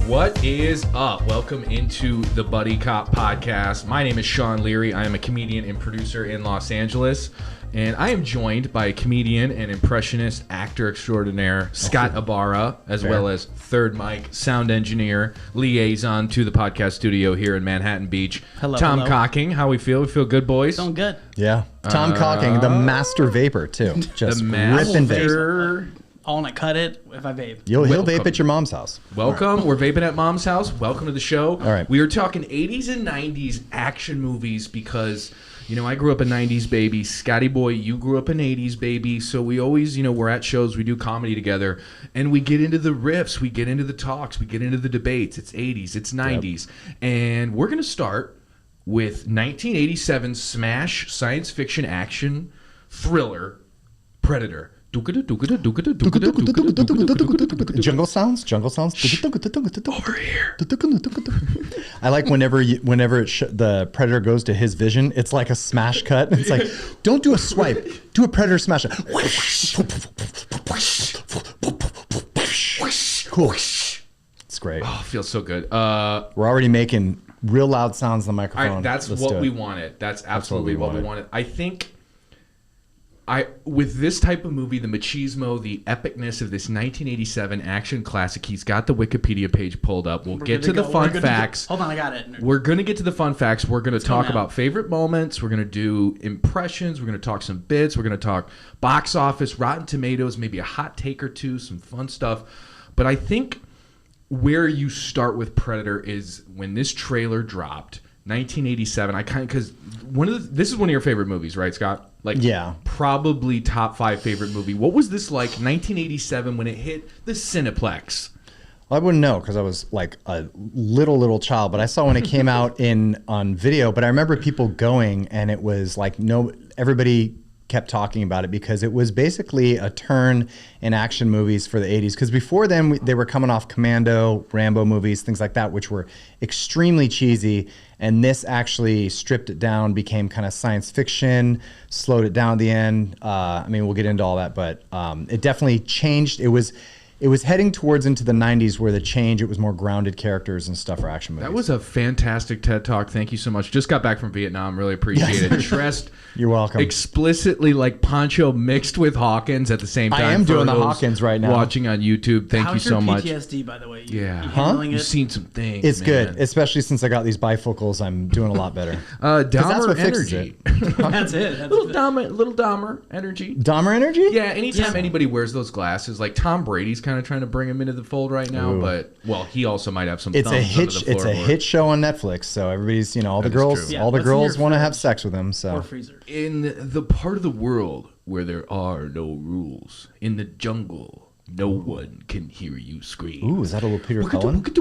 What is up? Welcome into the Buddy Cop podcast. My name is Sean Leary. I am a comedian and producer in Los Angeles, and I am joined by a comedian and impressionist actor extraordinaire, Scott Ibarra, as well as third mic sound engineer, liaison to the podcast studio here in Manhattan Beach. Hello, Tom hello. Cocking. How we feel? We feel good, boys? Feeling good. Yeah. Tom Cocking, the master vapor, too. Just ripping vape. I want to cut it if I vape. He'll vape at your mom's house. Welcome. We're vaping at Mom's house. Welcome to the show. All right. We are talking 80s and 90s action movies because, you know, I grew up a 90s baby. Scotty boy, you grew up an 80s baby. So we always, you know, we're at shows, we do comedy together, and we get into the riffs, we get into the talks, we get into the debates. It's 80s, it's 90s. Yep. And we're going to start with 1987 smash science fiction action thriller Predator. Jungle sounds. Over here. I like whenever the Predator goes to his vision, it's like a smash cut. It's like, don't do a swipe, do a Predator smash. Cool. It's great. Oh, it feels so good. We're already making real loud sounds on the microphone. That's what we wanted. That's absolutely what we wanted. I think with this type of movie, the machismo, the epicness of this 1987 action classic, he's got the Wikipedia page pulled up. We'll get to the fun facts. Hold on, I got it. We're going to get to the fun facts. We're going to talk about favorite moments. We're going to do impressions. We're going to talk some bits. We're going to talk box office, Rotten Tomatoes, maybe a hot take or two, some fun stuff. But I think where you start with Predator is when this trailer dropped, 1987. Because this is one of your favorite movies, right, Scott? Like, yeah, probably top 5 favorite movie. What was this like 1987 when it hit the Cineplex? Well, I wouldn't know because I was like a little child, but I saw when it came out on video. But I remember people going, and it was like everybody kept talking about it because it was basically a turn in action movies for the 80s. Because before then, they were coming off Commando, Rambo movies, things like that, which were extremely cheesy. And this actually stripped it down, became kind of science fiction, slowed it down at the end. I mean, we'll get into all that, but it definitely changed. It was heading towards into the 90s where it was more grounded characters and stuff for action movies. That was a fantastic TED Talk. Thank you so much. Just got back from Vietnam. Really appreciate it. Dressed You're welcome. Explicitly like Poncho mixed with Hawkins at the same time. I am doing the Hawkins right now. Watching on YouTube. Thank you so much. How's your PTSD, by the way? You've seen some things. It's good, especially since I got these bifocals. I'm doing a lot better. Dahmer energy. That's it. Little Dahmer energy. Dahmer energy? Yeah, anytime anybody wears those glasses, like Tom Brady's kind of trying to bring him into the fold right now, but he also might have some thumbs under the It's a hit show on Netflix, so everybody's, all the girls want to have sex with him. So or freezer. In the part of the world where there are no rules, in the jungle, no one can hear you scream. Ooh, is that a little Peter Cullen? Was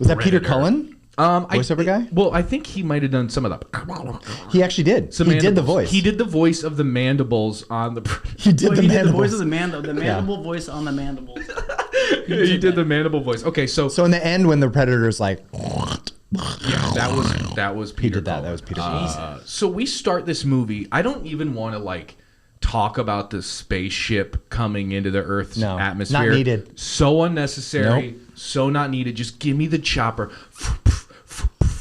that Peter Cullen? Voiceover guy? Well, I think he might have done some of that. He actually did. He did the voice. He did the voice of the mandibles on the. He did the voice of the mandible voice on the mandibles. He did the mandible voice. Okay, so in the end, when the Predator's like, yeah, that was Peter. He did that. That was Peter. So we start this movie. I don't even want to talk about the spaceship coming into the Earth's atmosphere. Not needed. So unnecessary. Nope. So not needed. Just give me the chopper.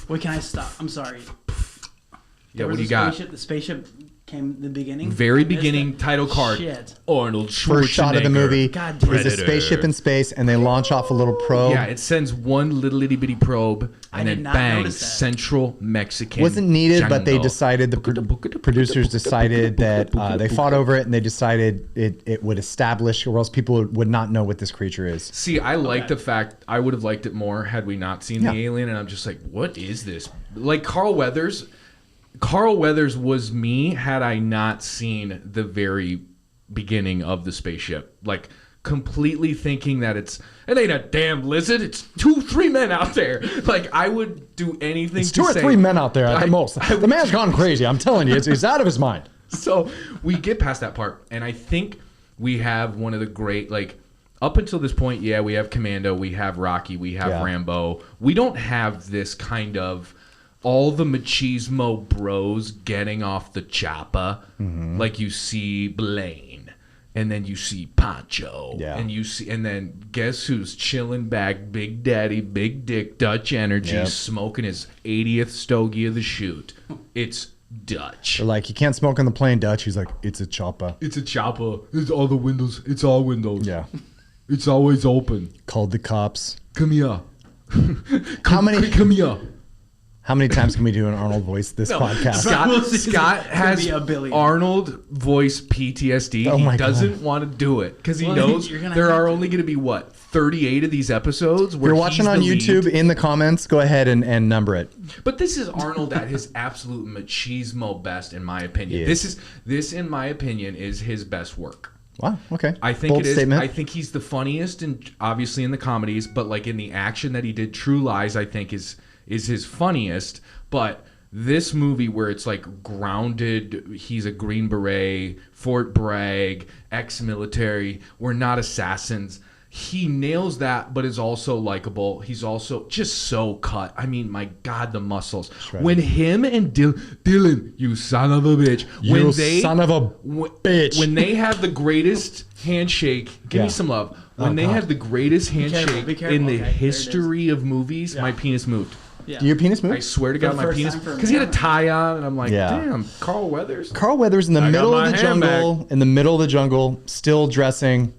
Wait, can I stop? I'm sorry. Yeah, what do you got? The spaceship came in the beginning. Very beginning title card. Shit. Arnold Schwarzenegger. First shot of the movie is a spaceship in space, and they launch off a little probe. Yeah, it sends one little itty bitty probe, and then bang, Central Mexican. Wasn't needed, jungle. but they decided the producers decided that they fought over it, and they decided it would establish, or else people would not know what this creature is. See, I like the fact I would have liked it more had we not seen the alien, and I'm just like, what is this? Like Carl Weathers was me had I not seen the very beginning of the spaceship. Like, completely thinking that it ain't a damn lizard. It's 2-3 men out there. Like, I would do anything it's 2 or 3 men out there at the most. The man's gone crazy. I'm telling you, he's out of his mind. So we get past that part, and I think we have one of the great, up until this point, we have Commando, we have Rocky, we have Rambo. We don't have this kind of all the machismo bros getting off the choppa like you see Blain and then you see Pancho, Yeah. and then guess who's chilling back? Big Daddy, Big Dick, Dutch Energy, Yep. smoking his 80th stogie of the shoot. It's Dutch. They're like, you can't smoke on the plane, Dutch. He's like, it's a chopper. It's a chopper. It's all the windows. It's all windows. Yeah. It's always open. Called the cops. Come here. Come here. How many times can we do an Arnold voice this podcast? Scott It's has gonna be a billion. Arnold voice PTSD. Oh He my doesn't God. want to do it because he Well, knows you're gonna there have are to. only going to be, 38 of these episodes If where you're watching he's on the lead. YouTube, in the comments, go ahead and number it. But this is Arnold at his absolute machismo best, in my opinion. He This, in my opinion, is his best work. Wow. Okay. I think Bold it is. statement. I think he's the funniest, and obviously in the comedies, but like in the action that he did, True Lies, I think is his funniest. But this movie where it's like grounded, he's a Green Beret, Fort Bragg, ex-military, we're not assassins. He nails that, but is also likable. He's also just so cut. I mean, my God, the muscles. right. When him and Dylan, you son of a bitch. You son of a bitch. When they have the greatest handshake, give Yeah. me some love. When Oh, they God. have the greatest careful, handshake be careful. in the Okay, there it history of movies, my penis moved. Yeah. Do your penis move? I swear to For God, the my first penis, time for a because he had a minute. tie on, and I'm like, Yeah. damn, Carl Weathers. Carl Weathers in the I got middle my of the hand jungle, still dressing,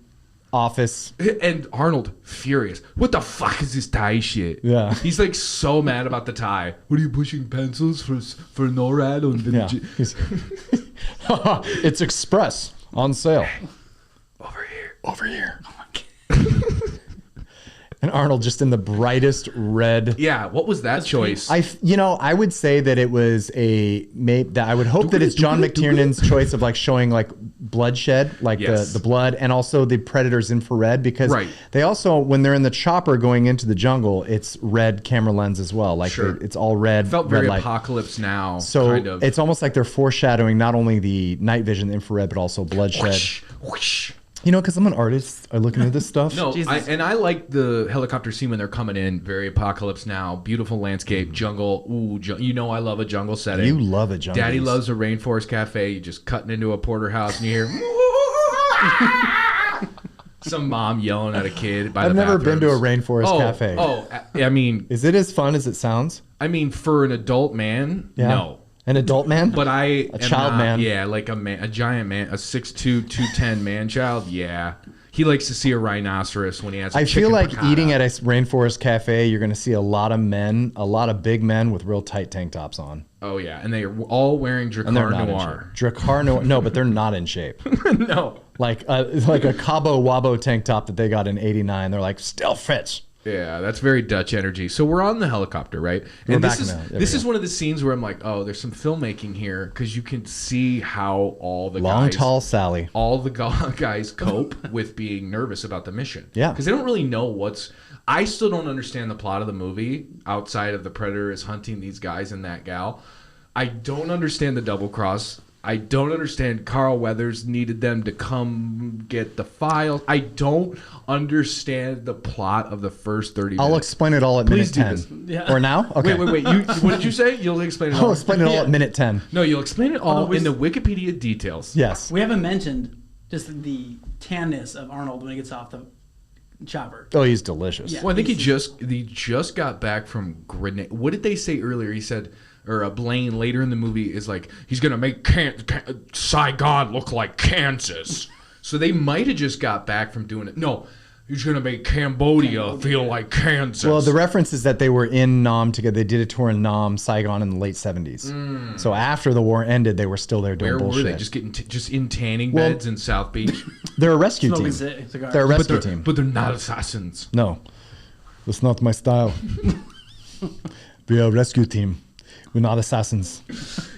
office. And Arnold, furious. What the fuck is this tie shit? Yeah. He's like so mad about the tie. What are you pushing pencils for NORAD on the Yeah. He's- it's express on sale. Over here. Over here. And Arnold just in the brightest red. Yeah, what was that choice? I would say that it was I would hope that it's John McTiernan's choice of like showing like bloodshed, like Yes. the blood, and also the Predator's infrared, because Right. they also, when they're in the chopper going into the jungle, it's red camera lens as well. Like Sure. it's all red. Felt very red light. Apocalypse Now. So kind of. it's almost like they're foreshadowing not only the night vision, the infrared, but also bloodshed. whoosh, whoosh. You know, because I'm an artist, I look into this stuff. No, Jesus. I like the helicopter scene when they're coming in. Very Apocalypse Now. Beautiful landscape, jungle. Ooh, you know I love a jungle setting. You love a jungle. Daddy loves a rainforest cafe. You just cutting into a porterhouse and you hear some mom yelling at a kid by I've the never been to a bathrooms. rainforest cafe. I mean, Is it as fun as it sounds? for an adult man, Yeah. no. An adult man? But a child man. Yeah, like a giant man, a 6'2", 210 man child. Yeah, he likes to see a rhinoceros when he has. I feel like eating at a rainforest cafe, you're going to see a lot of men, a lot of big men with real tight tank tops on. Oh yeah, and they are all wearing And they're Dracar not in Noir. shape. Dracar Noir. No, but they're not in shape. No. Like a Cabo Wabo tank top that they got in '89. They're like, still fits. Yeah, that's very Dutch energy. So we're on the helicopter, right? We're And back this now. There this we is go. one of the scenes where I'm like, oh, there's some filmmaking here because you can see how all the Long, guys, tall Sally. all the guys cope with being nervous about the mission. Yeah. Because they don't really know what's. I still don't understand the plot of the movie outside of the Predator is hunting these guys and that gal. I don't understand the double cross. I don't understand Carl Weathers needed them to come get the files. I don't understand the plot of the first 30 minutes. I'll explain it all at Please minute do 10. this. Yeah. Or now? Okay. Wait. What did you say? You'll explain it all. I'll explain it all at minute 10. No, you'll explain it all we- in the Wikipedia details. Yes. We haven't mentioned just the tanness of Arnold when he gets off the chopper. Oh, he's delicious. Yeah. Well, I think he just got back from Grenada. What did they say earlier? He said, or Blain later in the movie is like, he's gonna make Saigon look like Kansas. So they might have just got back from doing it. No, he's gonna make Cambodia feel like Kansas. Well, the reference is that they were in Nam together. They did a tour in Nam, Saigon in the late 70s. So after the war ended, they were still there doing where bullshit. were they? Just getting just in tanning Well- beds in South Beach. They're a rescue Smoking team. cigars. They're a but rescue they're, team. but they're not assassins. No, that's not my style. We are a rescue team. We're not assassins.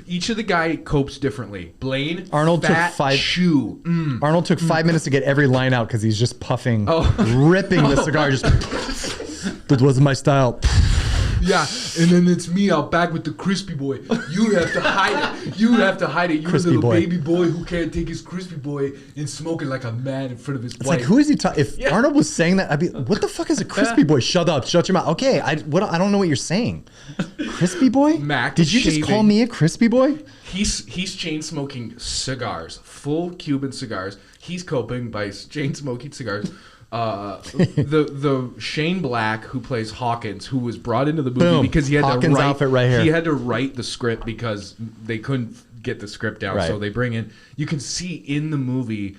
Each of the guy copes differently. Blain, Arnold took fat 5 chew. Arnold took 5 minutes to get every line out because he's just puffing, Oh. ripping the cigar. Just that wasn't my style. Yeah, and then it's me out back with the crispy boy. You have to hide it. You have to hide it. You're a Crispy little boy. baby boy who can't take his crispy boy and smoke it like a man in front of his It's wife. like, who is he talking? If Yeah. Arnold was saying that, I'd be, what the fuck is a crispy boy? Shut up, shut your mouth. Okay, I don't know what you're saying. crispy boy? Mac Did is you just call shaving. me a crispy boy? He's chain smoking cigars, full Cuban cigars. He's coping by chain smoking cigars. The Shane Black who plays Hawkins, who was brought into the movie Boom. because he had Hawkins to write outfit right here. He had to write the script because they couldn't get the script down, Right. so they bring in. You can see in the movie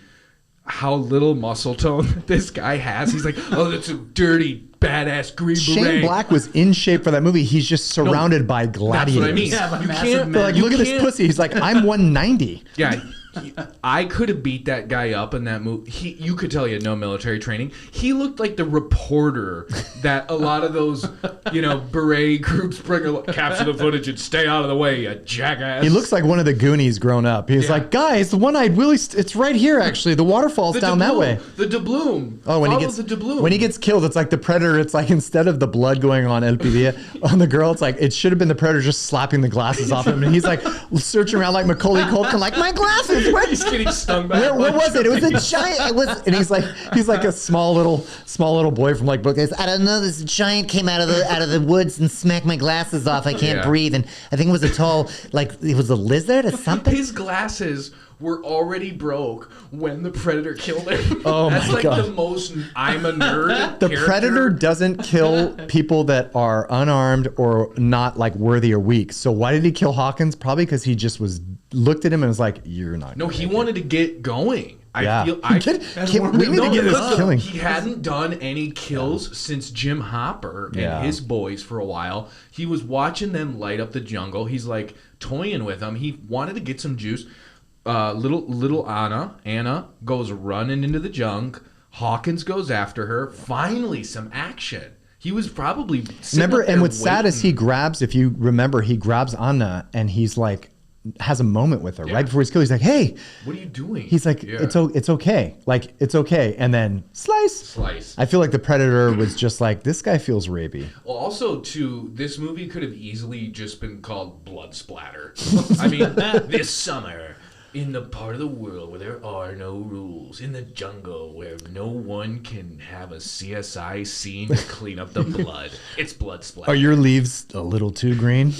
how little muscle tone this guy has. He's like, oh, that's a dirty, badass green Shane beret. Black was in shape for that movie. He's just surrounded by gladiators. That's what I mean. Yeah, but you massive can't men. Like, you look at this can't- pussy. He's like, I'm 190. Yeah, I could have beat that guy up in that movie. You could tell he had no military training. He looked like the reporter that a lot of those, beret groups bring capture the footage and stay out of the way, you jackass. He looks like one of the Goonies grown up. He's Yeah. like, guys, the one-eyed Willie, it's right here, actually. The waterfall's the down that way. The doubloon. Oh, when he Follow gets the doubloon. when he gets killed, it's like the Predator. It's like instead of the blood going on El Pidilla on the girl, it's like it should have been the Predator just slapping the glasses off him, and he's like searching around like Macaulay Culkin, like my glasses. Where, He's getting stung by. what was it? It was a giant. It was, and he's like a small little boy from like Book. I don't know. This giant came out of the woods and smacked my glasses off. I can't Yeah. breathe. And I think it was a tall, like it was a lizard or something. His glasses were already broke when the Predator killed him. Oh That's my like God. the most I'm a nerd. The character. Predator doesn't kill people that are unarmed or not like worthy or weak. So why did he kill Hawkins? Probably because he just looked at him and was like, "You're not." No, gonna he make it." wanted to get going. Yeah. I feel We need to get this killing. He hadn't done any kills since Jim Hopper and Yeah. his boys for a while. He was watching them light up the jungle. He's like toying with them. He wanted to get some juice. Little Anna goes running into the junk. Hawkins goes after her. Finally, some action. He was probably sitting Remember, up there and what's sad is he waiting. grabs. If you remember, he grabs Anna and he's like, has a moment with her Yeah. right before he's killed. He's like, "Hey," What are you doing? he's like, Yeah. it's okay, like it's okay, and then slice. Slice. I feel like the Predator was just like, this guy feels rapey. Well, also, too, this movie could have easily just been called Blood Splatter. I mean, this summer, in the part of the world where there are no rules, in the jungle where no one can have a CSI scene to clean up the blood, it's Blood Splatter. Are your leaves a little too green?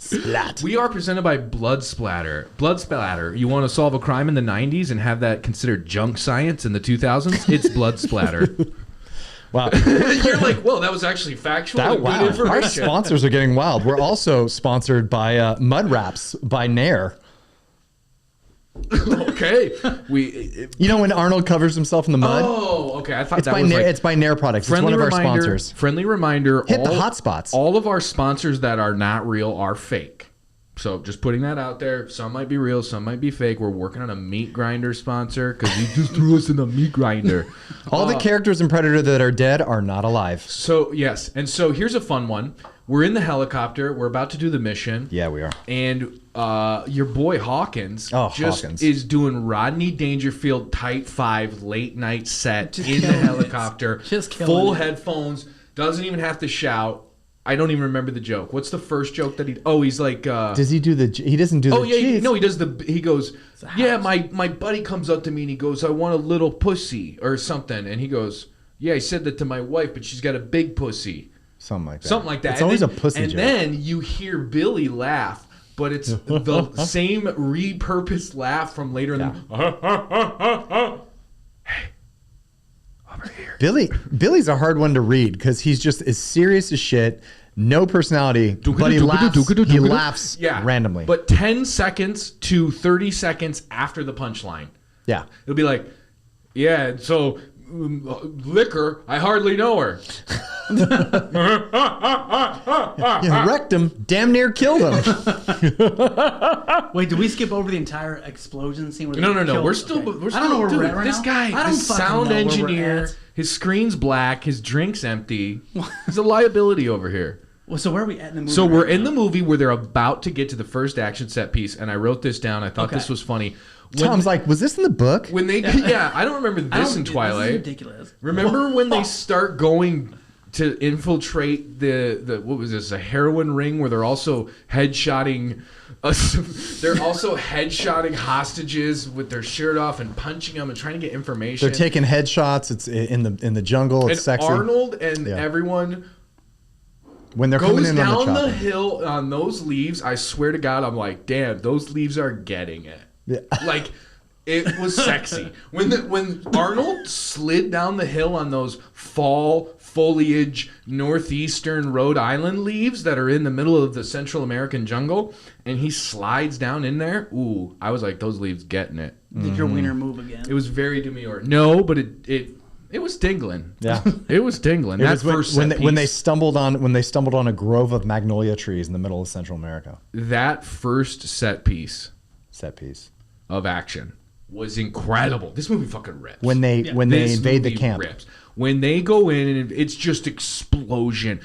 Splat. We are presented by Blood Splatter. Blood Splatter. You want to solve a crime in the 90s and have that considered junk science in the 2000s? It's Blood Splatter. Wow. You're like, whoa, that was actually factual and good Wow. Our information. sponsors are getting wild. We're also sponsored by Mud Wraps by Nair. Okay. We. You know when Arnold covers himself in the mud? Oh, okay. I thought it's that by was Nair. like It's by Nair Products. It's one of our sponsors. Friendly reminder. Hit the hot spots. All of our sponsors that are not real are fake. So just putting that out there. Some might be real, some might be fake. We're working on a meat grinder sponsor because he just threw us in the meat grinder. All the characters in Predator that are dead are not alive. So yes, and so here's a fun one. We're in the helicopter. We're about to do the mission. Yeah, we are. And your boy Hawkins just Hawkins. is doing Rodney Dangerfield Type 5 late night set Just in the killing it. helicopter. Just killing full it. headphones. Doesn't even have to shout. I don't even remember the joke. What's the first joke that he? Oh, he's like. Does he do the? He doesn't do the. Oh yeah, cheese. no, he does the. He goes, yeah, my buddy comes up to me and he goes, I want a little pussy or something, and he goes, yeah, I said that to my wife, but she's got a big pussy. Something like that. Something like that. It's And always then- a pussy And joke. then you hear Billy laugh, but it's the same repurposed laugh from later in the. Hey, over here. Billy's a hard one to read because he's just as serious as shit, no personality, but he laughs Yeah, randomly. But 10 seconds to 30 seconds after the punchline. yeah, It'll be like, yeah, so liquor, I hardly know her. yeah, wrecked him, damn near killed him. Wait, did we skip over the entire explosion scene? Where No, they no, no. killed- We're still. okay. We're still. I don't know where dude, we're at right this now. guy, I don't this fucking sound know where we're engineer, at. his screen's black, his drink's empty. He's a liability over here. Well, so where are we at in the movie? So we're right in now? the movie where they're about to get to the first action set piece, and I wrote this down. I thought Okay. this was funny. When, Tom's like, was this in the book? when they, yeah, I don't remember I this don't- in This Twilight. is ridiculous. Remember when they start going to infiltrate the what was this, a heroin ring where they're also headshotting they're also headshotting hostages with their shirt off and punching them and trying to get information. They're taking headshots. It's in the jungle. It's and sexy. Arnold and Yeah. everyone when they're coming goes in on down the the chopper. hill on those leaves. I swear to God, I'm like, damn, those leaves are getting it. Yeah. Like, it was sexy when Arnold slid down the hill on those fall foliage northeastern Rhode Island leaves that are in the middle of the Central American jungle, and he slides down in there. Ooh, I was like, those leaves getting it. Did your wiener move again? It was very demure. No, but it was tingling. Yeah. It was tingling. It That was when, first when, set they, when they piece. stumbled on a grove of magnolia trees in the middle of Central America. That first set piece Set piece. of action was incredible. This movie fucking rips. When they This invade the movie camp. rips. When they go in and it's just explosion.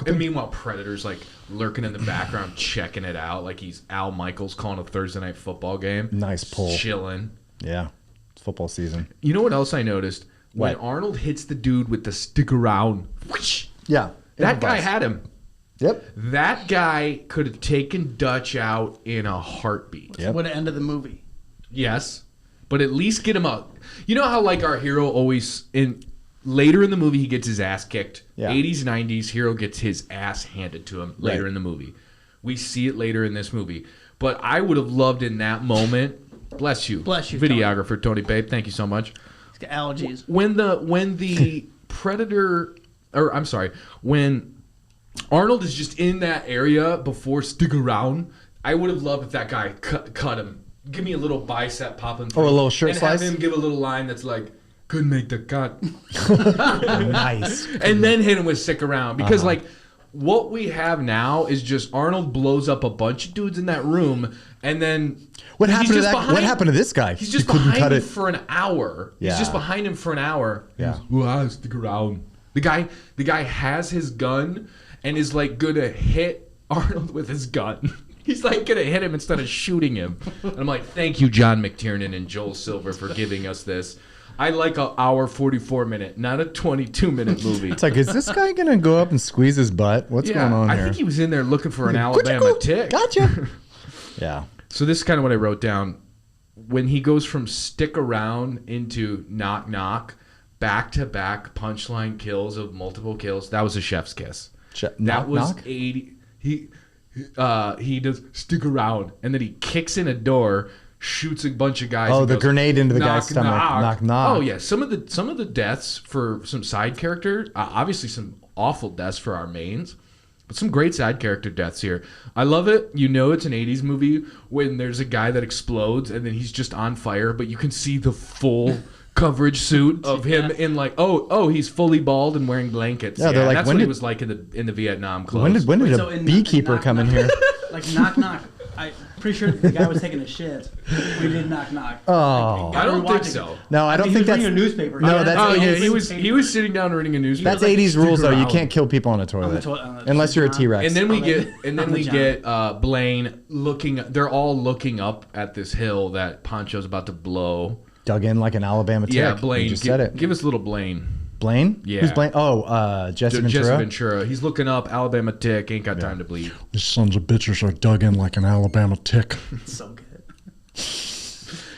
And meanwhile, Predator's like lurking in the background, checking it out, like he's Al Michaels calling a Thursday night football game. Nice pull. Chilling. Yeah. It's football season. You know what else I noticed? When What? Arnold hits the dude with the stick around, whoosh, Yeah. that guy had him. Yep. That guy could have taken Dutch out in a heartbeat. Yep. Would have ended the movie. Yes, but at least get him up. You know how like our hero always later in the movie he gets his ass kicked. Yeah. 80s, 90s hero gets his ass handed to him later Right. in the movie. We see it later in this movie. But I would have loved in that moment. Bless you. Bless you, Videographer Tony Pape. Thank you so much. He's got allergies. When the Predator, or I'm sorry, when Arnold is just in that area before stick around, I would have loved if that guy cut him. Give me a little bicep popping through. Oh, a little shirt and slice? have him give a little line that's like, couldn't make the cut. Nice. And then hit him with stick around. Because like what we have now is just Arnold blows up a bunch of dudes in that room and then What he's happened to just that? What happened to this guy? He's just He couldn't behind cut him it. for an hour. Yeah. He's just behind him for an hour. Yeah. Well, stick around. The guy has his gun and is like gonna hit Arnold with his gun. He's like gonna hit him instead of shooting him. And I'm like, thank you, John McTiernan and Joel Silver, for giving us this. I like an hour 44-minute, not a 22-minute movie. It's like, is this guy gonna go up and squeeze his butt? What's going on I here? think he was in there looking for an Alabama tick. Gotcha. Yeah. So this is kind of what I wrote down. When he goes from stick around into knock knock, back-to-back punchline kills of multiple kills, that was a chef's kiss. Knock, That was knock? 80. He does stick around, and then he kicks in a door, shoots a bunch of guys. Oh, and the goes, grenade into the knock, guy's stomach. knock. Knock, knock. Oh yeah, some of the deaths for some side characters, obviously some awful deaths for our mains, but some great side character deaths here. I love it. You know, it's an '80s movie when there's a guy that explodes and then he's just on fire, but you can see the full coverage suit of him in like he's fully bald and wearing blankets. Yeah, they're like, that's when what he did- was like in the Vietnam clothes. When did Wait, a so in beekeeper knock, come in knock, here? Like knock knock. I'm pretty sure the guy was taking a shit. We did knock knock. Oh. I don't think Rewatching so. it. No, I don't he think was that's. reading a newspaper. No, Yeah, that's Oh yeah, 80s. he was sitting down reading a newspaper. That's like, 80s rules, though. You around. can't kill people on a toilet. on the Unless you're a John. T-Rex. And then we On the John. get Blaine looking. They're all looking up at this hill that Poncho's about to blow. Dug in like an Alabama tick. Yeah, You Blaine. just said it. Give us a little Blaine. Blaine? Yeah. Who's Blaine? Oh, Jesse Ventura. Jesse Ventura. He's looking up. Alabama tick. Ain't got time to bleed. These sons of bitches are dug in like an Alabama tick. It's so good.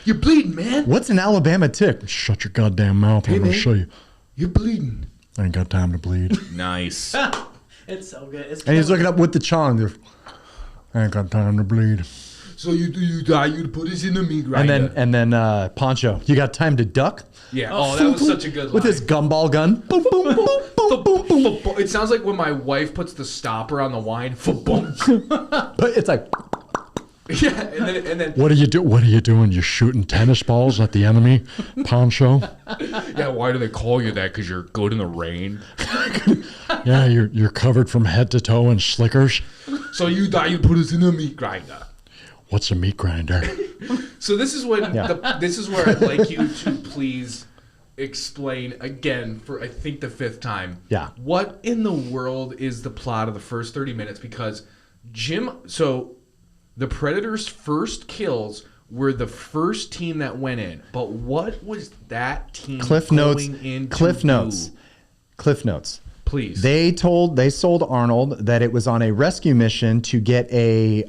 You're bleeding, man. What's an Alabama tick? Shut your goddamn mouth. Hey, I'm going man. to show you. You're bleeding. I ain't got time to bleed. Nice. It's so good. It's And he's looking up with the chong. I ain't got time to bleed. So you die. You put us in the meat grinder. And then Poncho, you got time to duck? Yeah. Oh, that was such a good line. With his gumball gun. Boom, boom, boom, boom, boom, boom. It sounds like when my wife puts the stopper on the wine. Boom. But it's like, Yeah, and then What are you doing? You shooting tennis balls at the enemy, Poncho? yeah. Why do they call you that? Because you're good in the rain. Yeah, you're covered from head to toe in slickers. So you die. You put us in the meat grinder. What's a meat grinder? So this is when Yeah. this is where I'd like you to please explain again for I think the 5th time. Yeah. What in the world is the plot of the first 30 minutes? Because so the Predators' first kills were the first team that went in. But what was that team Cliff Notes. going in to Cliff do? Notes. Cliff Notes. Please. They sold Arnold that it was on a rescue mission to get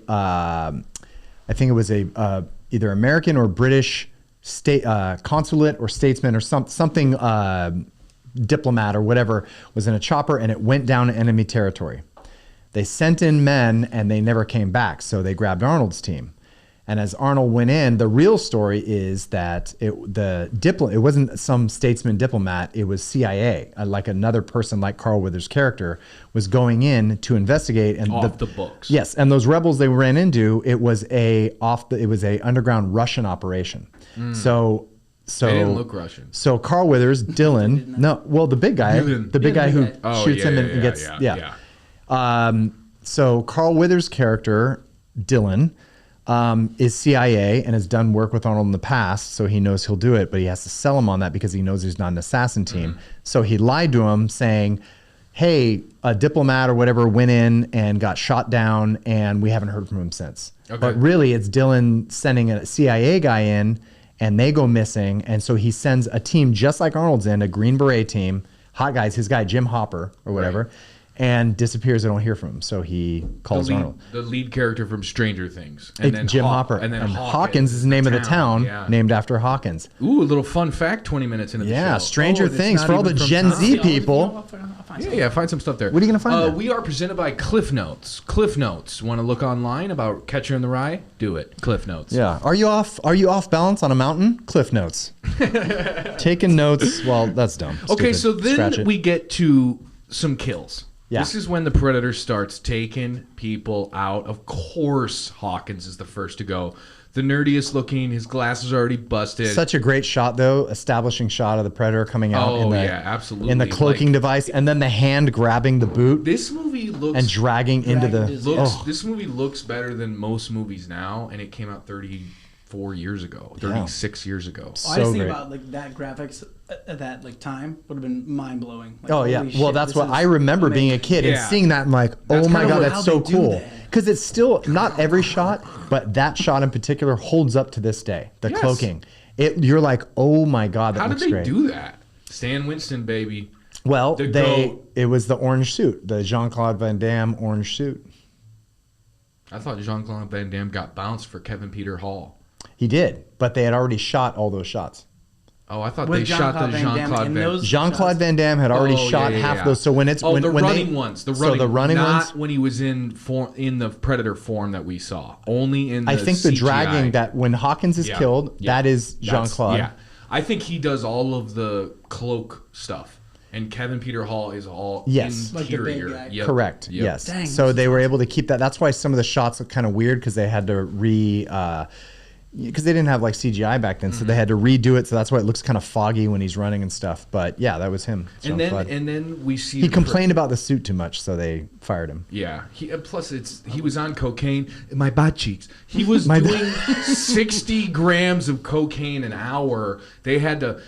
I think it was a either American or British state consulate or statesman or something diplomat or whatever was in a chopper, and it went down enemy territory. They sent in men and they never came back. So they grabbed Arnold's team. And as Arnold went in, the real story is that it wasn't some statesman diplomat, it was CIA, like another person like Carl Weathers' character was going in to investigate. And Off the books. Yes, and those rebels they ran into, it was a underground Russian operation. So They didn't look Russian. So Carl Weathers, Dylan, the big guy, Dylan. the big guy who Oh, shoots him and gets so Carl Weathers' character, Dylan, is CIA and has done work with Arnold in the past, so he knows he'll do it, but he has to sell him on that because he knows he's not an assassin team. So he lied to him saying, hey, a diplomat or whatever went in and got shot down and we haven't heard from him since. Okay. But really it's Dylan sending a CIA guy in and they go missing, and so he sends a team just like Arnold's in, a Green Beret team, hot guys, his guy Jim Hopper or whatever, and disappears. They don't hear from him, so he calls Arnold. The lead character from Stranger Things. And then Jim Hopper. And then Hawkins is the name of the town, Yeah. named after Hawkins. Ooh, a little fun fact 20 minutes into the show. Yeah, Stranger it's Things not for all the even from Gen town. Z people. I'll find Yeah, find some stuff there. What are you gonna find there? We are presented by Cliff Notes. Cliff Notes. Want to look online about Catcher in the Rye? Do it. Cliff Notes. Yeah. Are you off balance on a mountain? Cliff Notes. Taking notes. Well, that's dumb. Okay, Stupid. so then Scratch it. we get to some kills. Yeah. This is when the Predator starts taking people out. Of course, Hawkins is the first to go. The nerdiest looking, his glasses are already busted. Such a great shot, though, establishing shot of the Predator coming out Oh, in the, yeah, absolutely. in the cloaking Like- device, and then the hand grabbing the boot This movie looks and dragging into the. his- This movie looks better than most movies now, and it came out 34 years ago, 36 years ago. I So just think great. about like that graphics at that like time would have been mind blowing. Like, Oh yeah, holy well shit, that's this what is I remember being a amazing. kid and Yeah. seeing that and like, That's oh my kinda god, what- that's how so they do cool. that. Because it's still not every shot, but that shot in particular holds up to this day. The Yes. cloaking, you're like, oh my god, that How did looks they great. do that? Stan Winston, baby. Well, The goat. it was the orange suit, the Jean-Claude Van Damme orange suit. I thought Jean-Claude Van Damme got bounced for Kevin Peter Hall. He did, but they had already shot all those shots. Oh, I thought With they shot the Jean-Claude Van Damme Jean-Claude in Van those Jean-Claude shots. Van Damme had already shot half yeah. those. So when it's when the when running they, ones, the so running, the running not ones. when he was in the Predator form that we saw. Only in the I think the CGI. dragging that when Hawkins is Yeah. killed, Yeah. that is That's- Jean-Claude. Yeah, I think he does all of the cloak stuff, and Kevin Peter Hall is all Yes. Like the big interior. guy. Yep. Correct. Yep. Yes. Dang, so they were able to keep that. That's why some of the shots look kind of weird because they had to because they didn't have like CGI back then, so they had to redo it. So that's why it looks kind of foggy when he's running and stuff. But yeah, that was him. And then we see he the complained about the suit too much, so they fired him. Yeah. Plus, he was on cocaine. My butt cheeks. He was My- doing 60 grams of cocaine an hour. They had to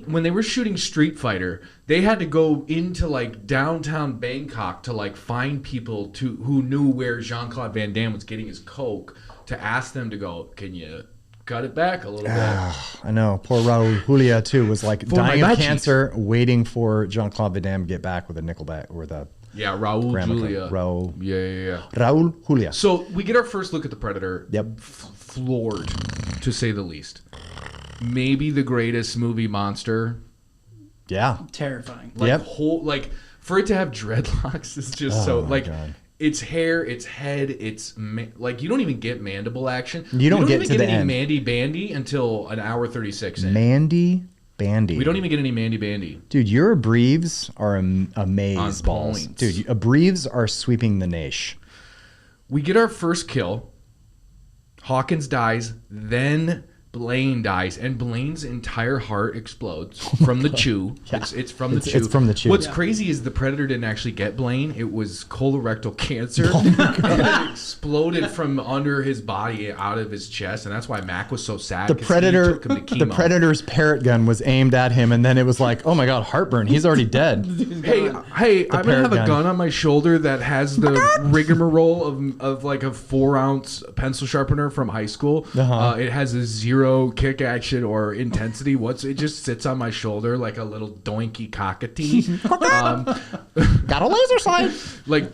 when they were shooting Street Fighter, they had to go into like downtown Bangkok to like find people who knew where Jean-Claude Van Damme was getting his coke to ask them to go. Can you cut it back a little bit? I know. Poor Raul Julia too was like For my dying of butt cheeks. cancer, waiting for Jean-Claude Van Damme to get back with a nickelback or the Yeah, Raul Grandma Julia. Raul. Yeah. Raul Julia. So we get our first look at the Predator. Yep. Floored, to say the least. Maybe the greatest movie monster. Yeah. Terrifying. Like Yep. like for it to have dreadlocks is just so my like God. its hair, its head, like you don't even get mandible action. You don't get even to the any end. Mandy Bandy until an hour 36 in. Mandy Bandy. We don't even get any Mandy Bandy. Dude, your Breves are amaze On balls. points. Dude, Breves are sweeping the nation. We get our first kill. Hawkins dies, then Blain dies, and Blaine's entire heart explodes from the chew. Yeah. It's from the It's- chew. it's from the chew. What's Yeah. crazy is the Predator didn't actually get Blaine. It was colorectal cancer. And it exploded from under his body out of his chest, and that's why Mac was so sad. The 'cause he Predator, took him to the chemo. Predator's parrot gun was aimed at him, and then it was like, oh my god, heartburn. He's already dead. Hey, I'm gonna parrot have a gun. gun on my shoulder that has the rigmarole of like a 4-ounce pencil sharpener from high school. Uh-huh. It has a 0 kick action or intensity. It just sits on my shoulder like a little doinky cockatoo. Got a laser sight.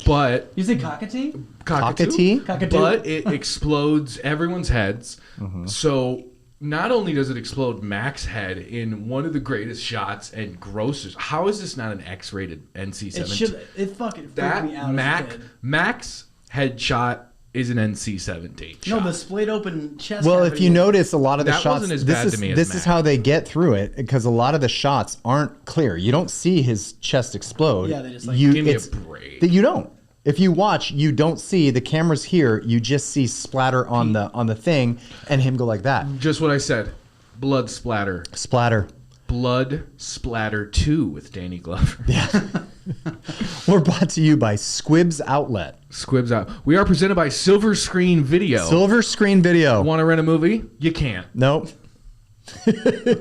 But You say cockatoo? Cockatoo? Cockatoo. but it explodes everyone's heads. So not only does it explode Mac's head in one of the greatest shots and grossest. How is this not an X-rated NC-17? It fucking freaked That me out as a kid. Mac's headshot is an NC-17 No, shot. the split open chest. Well, cavity if you notice, a lot of the That shots. wasn't as this bad is to me as this is Mac. how they get through it because a lot of the shots aren't clear. You don't see his chest explode. Yeah, they just, like, you, give me a it's- break. That you don't. If you watch, you don't see the camera's here. You just see splatter on the thing, and him go like that. Just what I said. Blood splatter. Splatter. Blood Splatter 2 with Danny Glover. We're brought to you by Squibs Outlet. Squibs out. We are presented by Silver Screen Video. Silver Screen Video. Want to rent a movie? You can't. Nope.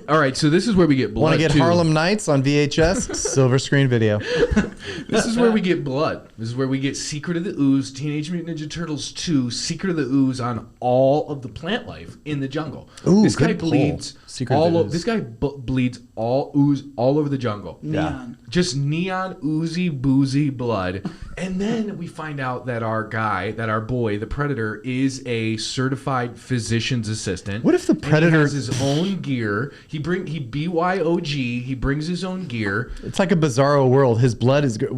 All right, so this is where we get blood. Want to get too. Harlem Nights on VHS? Silver Screen Video. This is where we get blood. This is where we get Secret of the Ooze, Teenage Mutant Ninja Turtles 2, Secret of the Ooze on all of the plant life in the jungle. Ooh, this guy good pull. bleeds Secret of the Ooze. This guy bleeds all ooze all over the jungle. Neon. Just neon, oozy, boozy blood. And then we find out that our guy, that our boy, the Predator, is a certified physician's assistant. What if the And Predator- he has his own gear? He BYOG. He brings his own gear. It's like a bizarro world. His blood is good.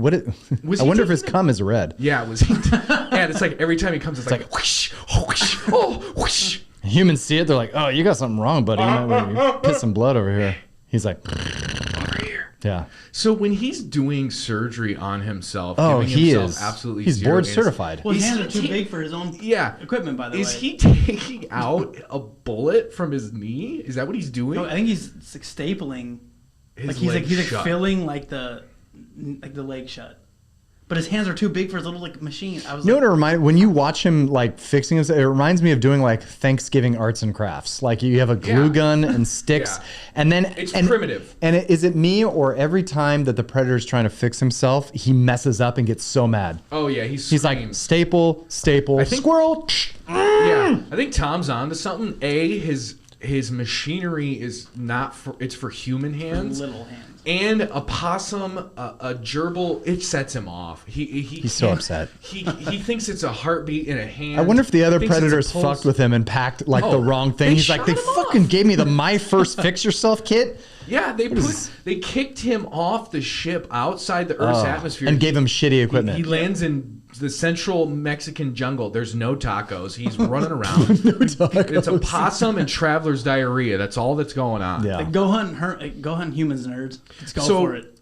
Was I he wonder if taking his the- cum is red. Yeah, it was. Yeah, it's like every time he comes, it's like whoosh, whoosh, oh, whoosh. Humans see it, they're like, "Oh, you got something wrong, buddy. You might want to piss some blood over here." He's like, Over here. "Yeah." So when he's doing surgery on himself, Oh, giving he himself is. absolutely He's zero board ans- certified. Well, his Is hands he are too ta- big for his own Yeah. equipment, by the way. Is he taking out a bullet from his knee? Is that what he's doing? No, I think he's like stapling. His Like he's leg like shut. filling like the leg shut. But his hands are too big for his little like machine. I was You know like, what it reminds when you watch him like fixing himself? It reminds me of doing like Thanksgiving arts and crafts. Like you have a glue Yeah. gun and sticks, Yeah. and then It's and, primitive. And is it me or every time that the Predator's trying to fix himself, he messes up and gets so mad? Oh yeah, He's like staple, I think- squirrel. yeah. I think Tom's on to something. His machinery is not for. It's for human hands. little hands. And a possum, a gerbil, it sets him off. He's so upset. He thinks it's a heartbeat in a hand. I wonder if the other Thinks it's a predators pulse. fucked with him and packed like the Oh, wrong thing. they He's like, shot they him fucking off." gave me the My First Fix Yourself kit. Yeah, is- they kicked him off the ship outside the Earth's atmosphere and gave him shitty equipment. He lands in the central Mexican jungle. There's no tacos. He's running around. It's a possum and traveler's diarrhea. That's all that's going on. Yeah. Like, go hunt humans, nerds. Let's go So- for it.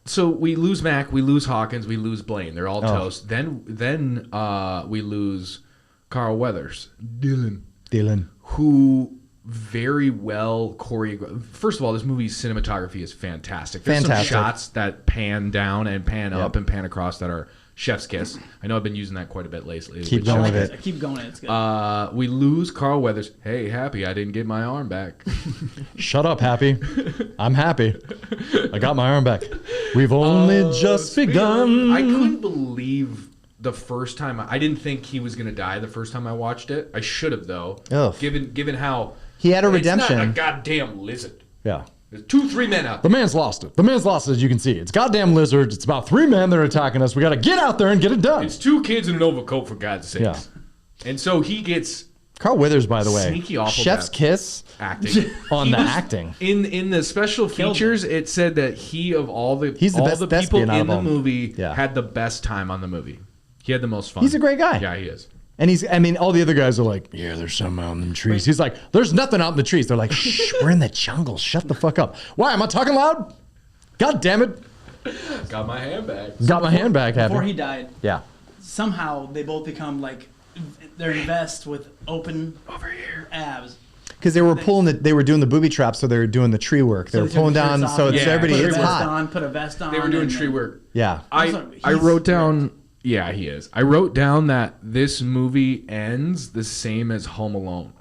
So we lose Mac, we lose Hawkins, we lose Blaine. They're all Oh. toast. Then we lose Carl Weathers, Dylan. who very well choreographed. First of all, this movie's cinematography is fantastic. There's Fantastic. some shots that pan down and pan up Yep. and pan across that are chef's kiss. I know I've been using that quite a bit lately. Keep with going chef's with kiss. it. I keep going. It's good. We lose Carl Weathers. Hey, happy I didn't get my arm back. Shut up, Happy. I'm happy. I got my arm back. We've only just begun. I couldn't believe the first time. I didn't think he was gonna die the first time I watched it. I should have though. Ugh. Given how He had a It's not redemption. a goddamn lizard. Yeah. There's 2-3 men out The there. man's lost it. The man's lost it, as you can see. It's goddamn lizards. It's about 3 men that are attacking us. We got to get out there and get it done. It's 2 kids in an overcoat, for God's sakes. Yeah. And so he gets Carl Withers, by the way. Sneaky awful Chef's death. kiss acting. on He the was- acting. In the special Killed features, it said that he of all the He's the all best the people thespian out in of the them. movie Yeah. had the best time on the movie. He had the most fun. He's a great guy. Yeah, he is. And All the other guys are like, yeah, there's some out in them trees. He's like, there's nothing out in the trees. They're like, shh, we're in the jungle. shut the fuck up. Why? Am I talking loud? God damn it. Got my hand back. Got my hand back, Before Happy. he died, Yeah. somehow they both become like they're invested with open Over here. abs. Because they were they were doing the booby traps, so they were doing the tree work. They were they took pulling the shirts down, off so and it's Yeah, everybody, put a it's vest hot. on, put a vest on. They were doing and tree then- work. Yeah. Also, I he's wrote down. Yeah, he is. I wrote down that this movie ends the same as Home Alone.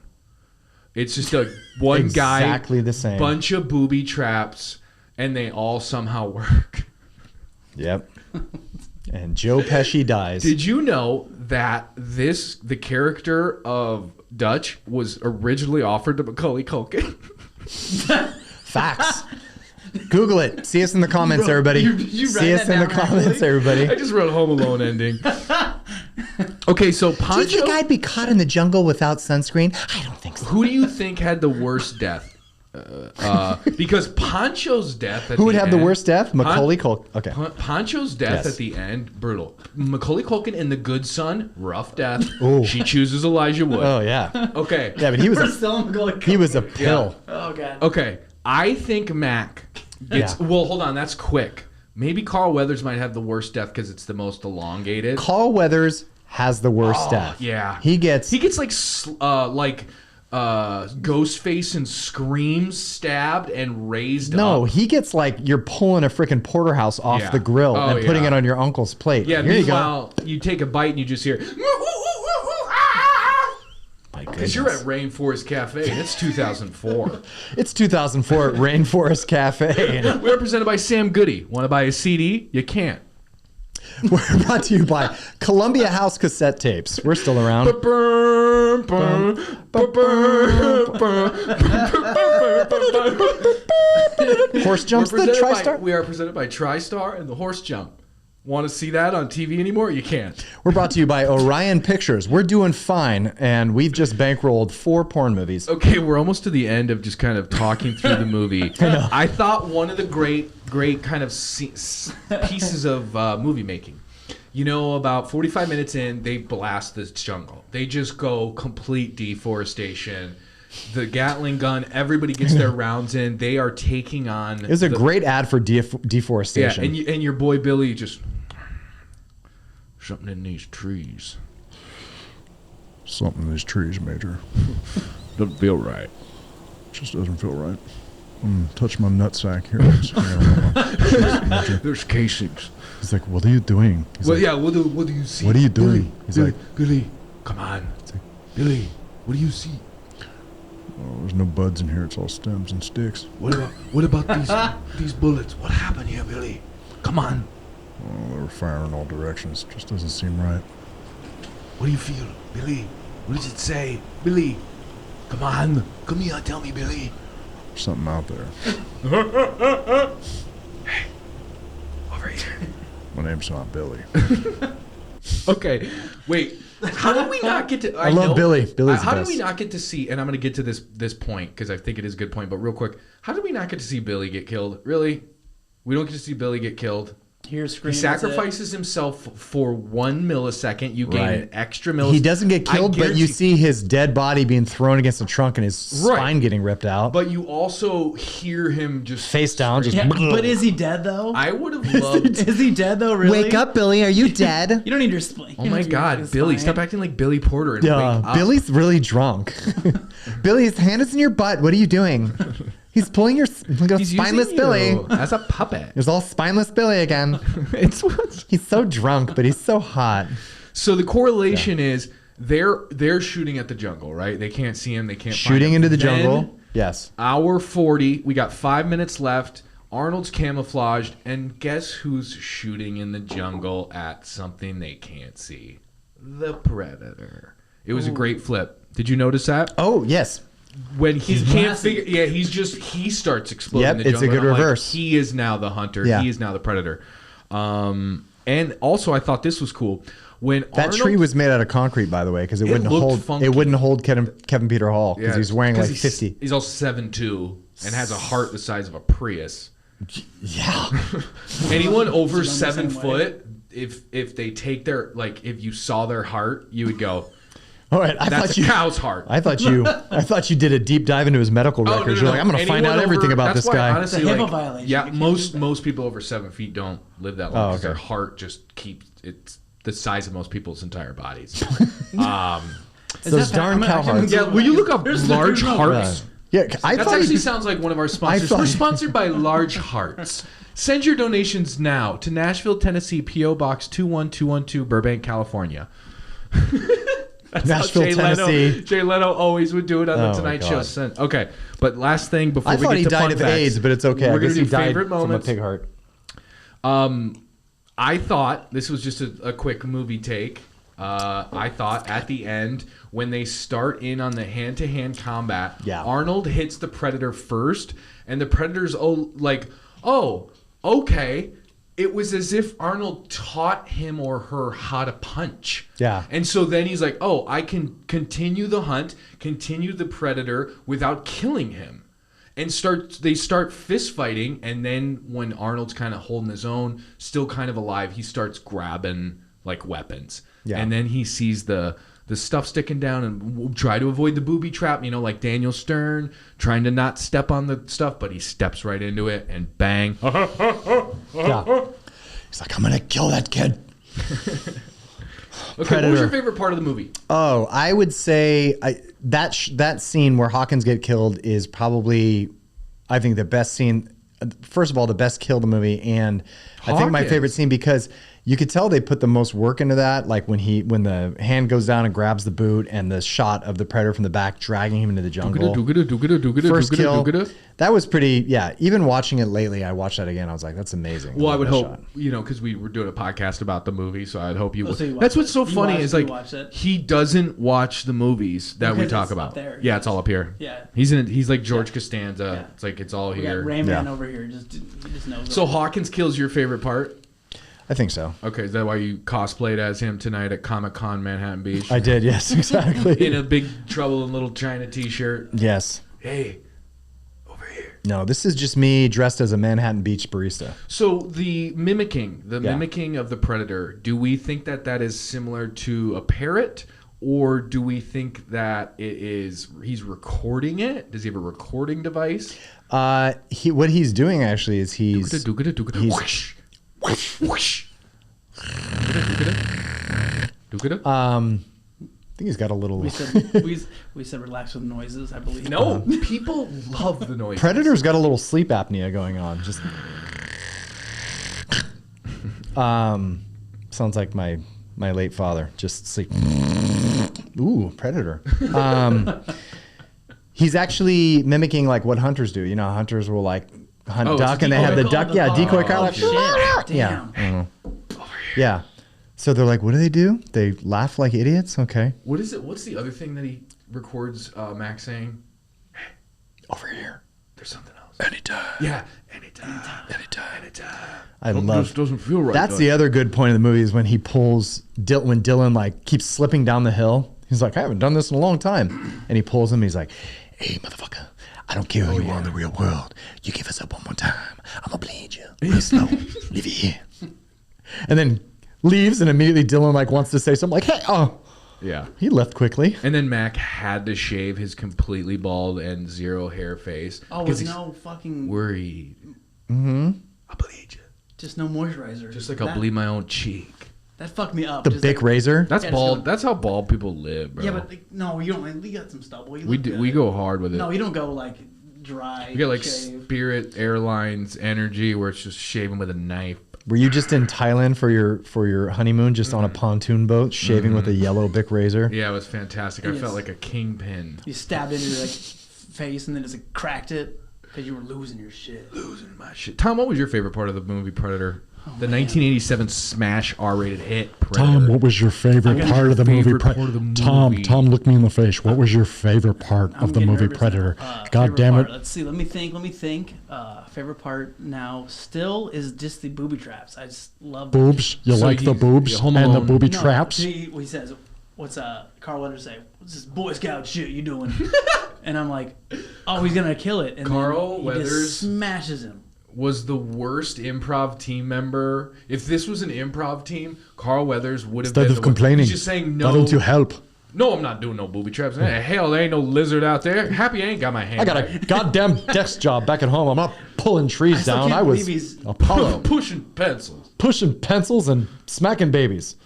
It's just a one guy, Exactly the same. bunch of booby traps, and they all somehow work. Yep. And Joe Pesci dies. Did you know that the character of Dutch was originally offered to Macaulay Culkin? Facts. Google it. See us in the comments, everybody. you See write us that in the down, comments, actually? everybody. I just wrote Home Alone ending. Okay, so Do you Poncho. think I'd be caught in the jungle without sunscreen? I don't think Thanks. Who do you think had the worst death? Because Pancho's death at Who would the have the end- worst death? Macaulay Culkin. Okay. Pancho's death Yes. at the end, brutal. Macaulay Culkin in The Good Son, rough death. Ooh. She chooses Elijah Wood. Oh yeah. Okay. Yeah, but he was We're a still going. he was a pill. Oh god. Okay. I think Mac gets. Yeah. Well, hold on. That's quick. Maybe Carl Weathers might have the worst death because it's the most elongated. Carl Weathers has the worst death. Yeah. He gets like Ghostface and Screams stabbed and raised no, up. he gets like you're pulling a freaking porterhouse off Yeah. the grill Oh, and putting yeah. it on your uncle's plate. Yeah, Here you go. meanwhile, you take a bite and you just hear My because you're at Rainforest Cafe and it's 2004. It's 2004 at Rainforest Cafe. We're presented by Sam Goody. Want to buy a CD? You can't. We're brought to you by Columbia House cassette tapes. We're still around. Horse jumps the TriStar. We are presented by TriStar and the Horse Jump. Want to see that on TV anymore? You can't. We're brought to you by Orion Pictures. We're doing fine, and we've just bankrolled 4 porn movies. Okay, we're almost to the end of just kind of talking through the movie. I thought one of the great kind of pieces of movie making. You know, about 45 minutes in, they blast this jungle. They just go complete deforestation. The Gatling gun, everybody gets their rounds in. They are taking on. It was a great ad for Yeah, deforestation. and your boy Billy just something in these trees. Something in these trees, Major. Doesn't feel right. Just doesn't feel right. Touch my nutsack here. Jeez, Major. There's casings. He's like, what are you doing? He's Well, like, yeah. What do you see? What are you doing? Billy, He's Billy, like- Billy, come on. Billy, what do you see? oh, there's no buds in here. It's all stems and sticks. What about these bullets? What happened here, Billy? Come on. Oh, they were firing in all directions. Just doesn't seem right. What do you feel, Billy? What does it say, Billy? Come on, come here. Tell me, Billy. There's something out there. Hey, over here. My name's not Billy. Okay, wait. How did we not get to? I love Billy. Billy's the How did best. we not get to see? And I'm going to get to this point because I think it is a good point. But real quick, how did we not get to see Billy get killed? Really, we don't get to see Billy get killed. Here, He scream. sacrifices himself for 1 millisecond. You gain Right. an extra millisecond. He doesn't get killed, but you see his dead body being thrown against the trunk and his Right. spine getting ripped out. But you also hear him just Face down, just Yeah, but is he dead though? I would have loved. Is he dead though? Really? Wake up, Billy. Are you dead? You don't need your spleen. Oh my God, Billy! Stop acting like Billy Porter and wake up. Billy's really drunk. Billy, his hand is in your butt. What are you doing? He's pulling your look at He's spineless using Billy. you as a puppet. There's all spineless Billy again. He's so drunk, but he's so hot. So the correlation is they're shooting at the jungle, right? They can't see him. They can't Shooting find him. into the Then, jungle. Yes. Hour 40. We got 5 minutes left. Arnold's camouflaged, and guess who's shooting in the jungle at something they can't see? The Predator. It was a great flip. Did you notice that? Oh, yes. When he He's can't massive. figure, yeah, he starts exploding. Yep, the it's a jungle, good and I'm like, reverse. he is now the hunter. Yeah. He is now the predator. And also, I thought this was cool when That Arnold, tree was made out of concrete, by the way, because it wouldn't looked hold. funky. It wouldn't hold Kevin Peter Hall because yeah, he's wearing like he's, 50. He's also 7'2" and has a heart the size of a Prius. Yeah. Anyone over He's run the 7 same foot, if they take their if you saw their heart, you would go, All right. that's a cow's heart. I thought you did a deep dive into his medical Oh, records. You're like, I'm going to find out everything about that's this why, guy. Honestly, It's a HIPAA like, violation. yeah, You can't most people over 7 feet don't live that long Oh, because okay. their heart just keeps it's the size of most people's entire bodies. Those darn cow hearts. Yeah, will you look up There's large no- hearts? Yeah, I That thought actually he- sounds like one of our sponsors. thought- We're sponsored by Large Hearts. Send your donations now to Nashville, Tennessee, P.O. Box 21212, Burbank, California. That's how Nashville, Jay Leno- Tennessee. Jay Leno always would do it on Oh, the my Tonight Show. God. Okay, but last thing before I we thought get he to died fun of facts, AIDS, but it's okay. We're I guess gonna he do died favorite from a moments. pig heart. I thought this was just a quick movie take. I thought at the end when they start in on the hand-to-hand combat, Yeah. Arnold hits the Predator first, and the Predator's okay, it was as if Arnold taught him or her how to punch. Yeah. And so then he's like, oh, I can continue the hunt, continue the predator without killing him. And they start fist fighting, and then when Arnold's kind of holding his own, still kind of alive, he starts grabbing like weapons. Yeah. And then he sees the stuff sticking down and try to avoid the booby trap, like Daniel Stern, trying to not step on the stuff, but he steps right into it and bang. Yeah. He's like, I'm going to kill that kid. Okay, what was your favorite part of the movie? Oh, I would say that scene where Hawkins get killed is probably, I think, the best scene. First of all, the best kill of the movie, and I think my favorite scene because you could tell they put the most work into that. Like when the hand goes down and grabs the boot, and the shot of the predator from the back dragging him into the jungle. First kill. That was pretty. Yeah, even watching it lately, I watched that again. I was like, that's amazing. Well, I would hope because we were doing a podcast about the movie, so I'd hope you. So you that's what's so funny is like watched it? he doesn't watch the movies that we Because talk it's about. up there. Yeah, it's all up here. Yeah. He's like George Costanza. Yeah. It's like it's all We got here. Rayman over here. He just knows. So Hawkins kills your favorite part. I think so. Okay, is that why you cosplayed as him tonight at Comic-Con Manhattan Beach? I did. Yes, exactly. In a big Trouble in Little China t-shirt. Yes. Hey, over here. No, this is just me dressed as a Manhattan Beach barista. So the mimicking of the predator, do we think that is similar to a parrot? Or do we think that he's recording it? Does he have a recording device? What he's doing actually is he's Whoosh. Whoosh. I think he's got a little. we said relax with noises. I believe. No, people love the noise. Predator's got a little sleep apnea going on. Just sounds like my late father. Just sleep. Ooh, Predator. He's actually mimicking like what hunters do. You know, hunters will like hunt duck, and they have the duck. Yeah, decoy call. Like, shit. yeah. Damn. Yeah. So they're like, what do? They laugh like idiots. Okay. What is it? What's the other thing that he records Max saying? Hey, Over here. there's something else. Anytime. Yeah, anytime. I love. Doesn't feel right. That's the other good point of the movie is when he pulls when Dylan like keeps slipping down the hill. He's like, I haven't done this in a long time, and he pulls him. He's like, hey, motherfucker, I don't care who you are in the real world. You give us up one more time, I'm gonna bleed you real slow. Leave it here. And then leaves, and immediately Dylan like wants to say something like, hey, Yeah. he left quickly. And then Mac had to shave his completely bald and zero hair face. Oh, with no fucking. Worried. Mm-hmm. I'll bleed you. Just no moisturizer. Just like I'll bleed my own cheek. That fucked me up. The just Bic razor. That's Yeah, bald. just That's how bald people live, bro. Yeah, but like, no, you don't. You got some stubble. You we look do, good. we go hard with it. No, you don't go like dry. We got like shave. Spirit Airlines energy where it's just shaving with a knife. Were you just in Thailand for your honeymoon, just on a pontoon boat, shaving with a yellow Bic razor? Yeah, it was fantastic. I Yes. felt like a kingpin. You stabbed into your like face and then just like cracked it because you were losing your shit. Losing my shit. Tom, what was your favorite part of the movie Predator? The 1987 smash R-rated hit Predator. Tom, what was your favorite part of the movie? Favorite part of the movie. Tom, look me in the face. What was your favorite part of the getting movie nervous Predator? now. God Favorite damn part. it. Let's see. Let me think. Favorite part now still is just the booby traps. I just love the- Boobs? You So like the you- boobs you're Home and the Alone. booby No, traps? He says, "What's Carl Weathers say? What's this Boy Scout shit you doing?" And I'm like, "Oh, he's gonna kill it." And Carl then he Weathers- just smashes him. Was the worst improv team member. If this was an improv team, Carl Weathers would have Instead been of the one. complaining, He's just saying no. why don't you help? No, I'm not doing no booby traps. Hell, there ain't no lizard out there. Happy I ain't got my hand. I got a goddamn desk job back at home. I'm not pulling trees still down. can't I was believe he's- Apollo. pushing pencils. Pushing pencils and smacking babies.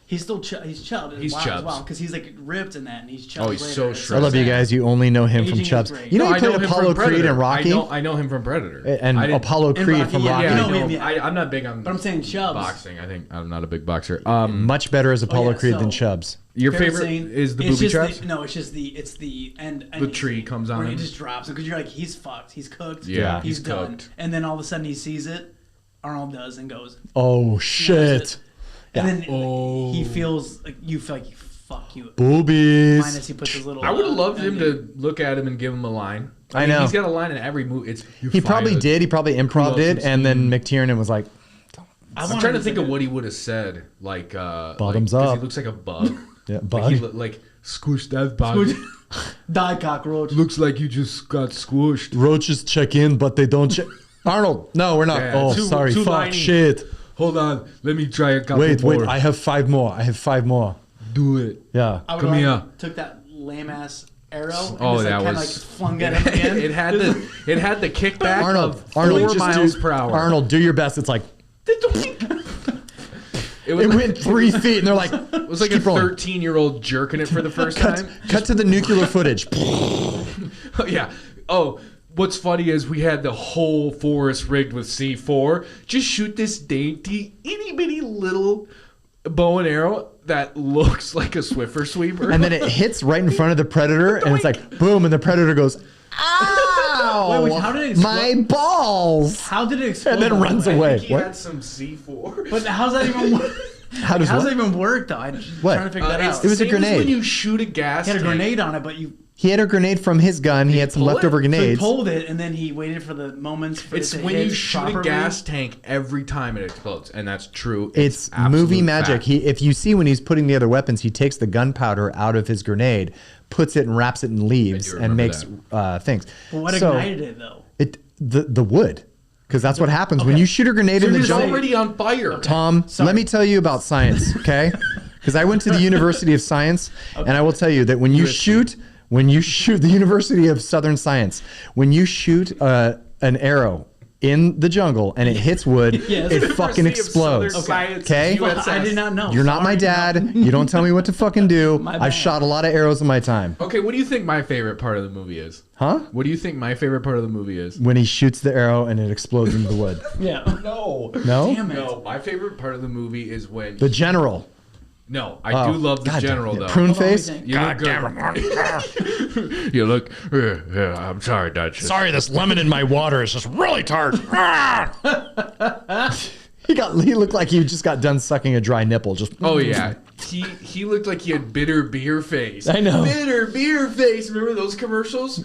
He's still he's chubbed. He's as Chubbs. well because he's like ripped in that and he's chubbed. Oh, he's later. so It's shredded. I love you guys. You only know him from Aging is Chubbs. great. You know No, he played him from Apollo Creed Predator. and Rocky. I know him from Predator. And I didn't- Apollo And Creed Rocky, from yeah, Rocky. I Yeah, know I know him, him. yeah. I'm not big on But I'm saying Chubbs. boxing. I think I'm not a big boxer. Much better as Apollo yeah, Creed so- than Chubbs. Your Favorite favorite scene is the it's booby just traps? no, it's just the end. The tree comes on where he him. just drops it because you're like he's fucked, he's cooked, Yeah, he's he's done. cooked. And then all of a sudden he sees it. Arnold does and goes. Oh, shit. And Yeah. then he feels like you feel like fuck you. Boobies. Minus he puts his little. I would have loved him ending. to look at him and give him a line. I know. He's got a line in every movie. He probably did. He probably improved loves it, some and then McTiernan was like, I'm trying to think of what he would have said. Like Bottoms 'cause up. He looks like a bug. Yeah, Like, bug. like squish that bug. Die cockroach. Looks like you just got squished. Roaches check in, but they don't check. Arnold, no, we're not. Yeah, oh, too- sorry. too Fuck, liney. shit. Hold on, let me try a couple Wait, more. I have 5 more. Do it. Yeah. I would Come have here. Took that lame ass arrow. And Oh, just, that kinda, was. flung it at the end. It had the kickback Arnold, of Arnold, 4 just miles per hour. Arnold, do your best. It's like, It was, it went 3 feet, and they're like, it was like a keep rolling. 13-year-old jerking it for the first time. Cut to the nuclear footage. Yeah. Oh, what's funny is we had the whole forest rigged with C4. Just shoot this dainty, itty bitty little bow and arrow that looks like a Swiffer sweeper. And then it hits right in front of the predator, and it's like boom, and the predator goes, "Ow! Wait, how did it explode? My balls!" How did it explode? And then by the runs way? away. he What? had some C4. But how's that even work? How does How's what? that even work though? I'm just What? trying to figure that It's out. the It was a same as grenade. when you shoot a gas He had a tank. grenade on it, but you He had a grenade from his gun. He had some pull it? leftover so he grenades. pulled it and then he waited for the moments for It's it to when hit you shoot properly. a gas tank every time it explodes, and that's true. It's absolute movie magic. fact. If you see when he's putting the other weapons, he takes the gunpowder out of his grenade, puts it and wraps it in leaves, and remember makes things. But what So, ignited it though? the wood, because that's what happens when Okay. you shoot a grenade So in the it's jungle. already on fire. Tom, let me tell you about science, okay? Because I went to the University of Science, and I will tell you that when you shoot the University of Southern Science, when you shoot an arrow in the jungle and it hits wood, Yes. it fucking University of Southern explodes. Science, Okay? USS. I did not know. You're not my Sorry. dad. You don't tell me what to fucking do. My I've bad. shot a lot of arrows in my time. Okay, what do you think my favorite part of the movie is? Huh? What do you think my favorite part of the movie is? When he shoots the arrow and it explodes into the wood. Yeah. No. No? Damn it. No, my favorite part of the movie is when The general. No, I do love the God damn- general yeah, though. Prune Hold on, let me face? think. You look good. You look. Yeah, I'm sorry, Dutch. Sorry, this lemon in my water is just really tart. He looked like he just got done sucking a dry nipple. Just Oh yeah, he looked like he had bitter beer face. I know. Bitter beer face. Remember those commercials?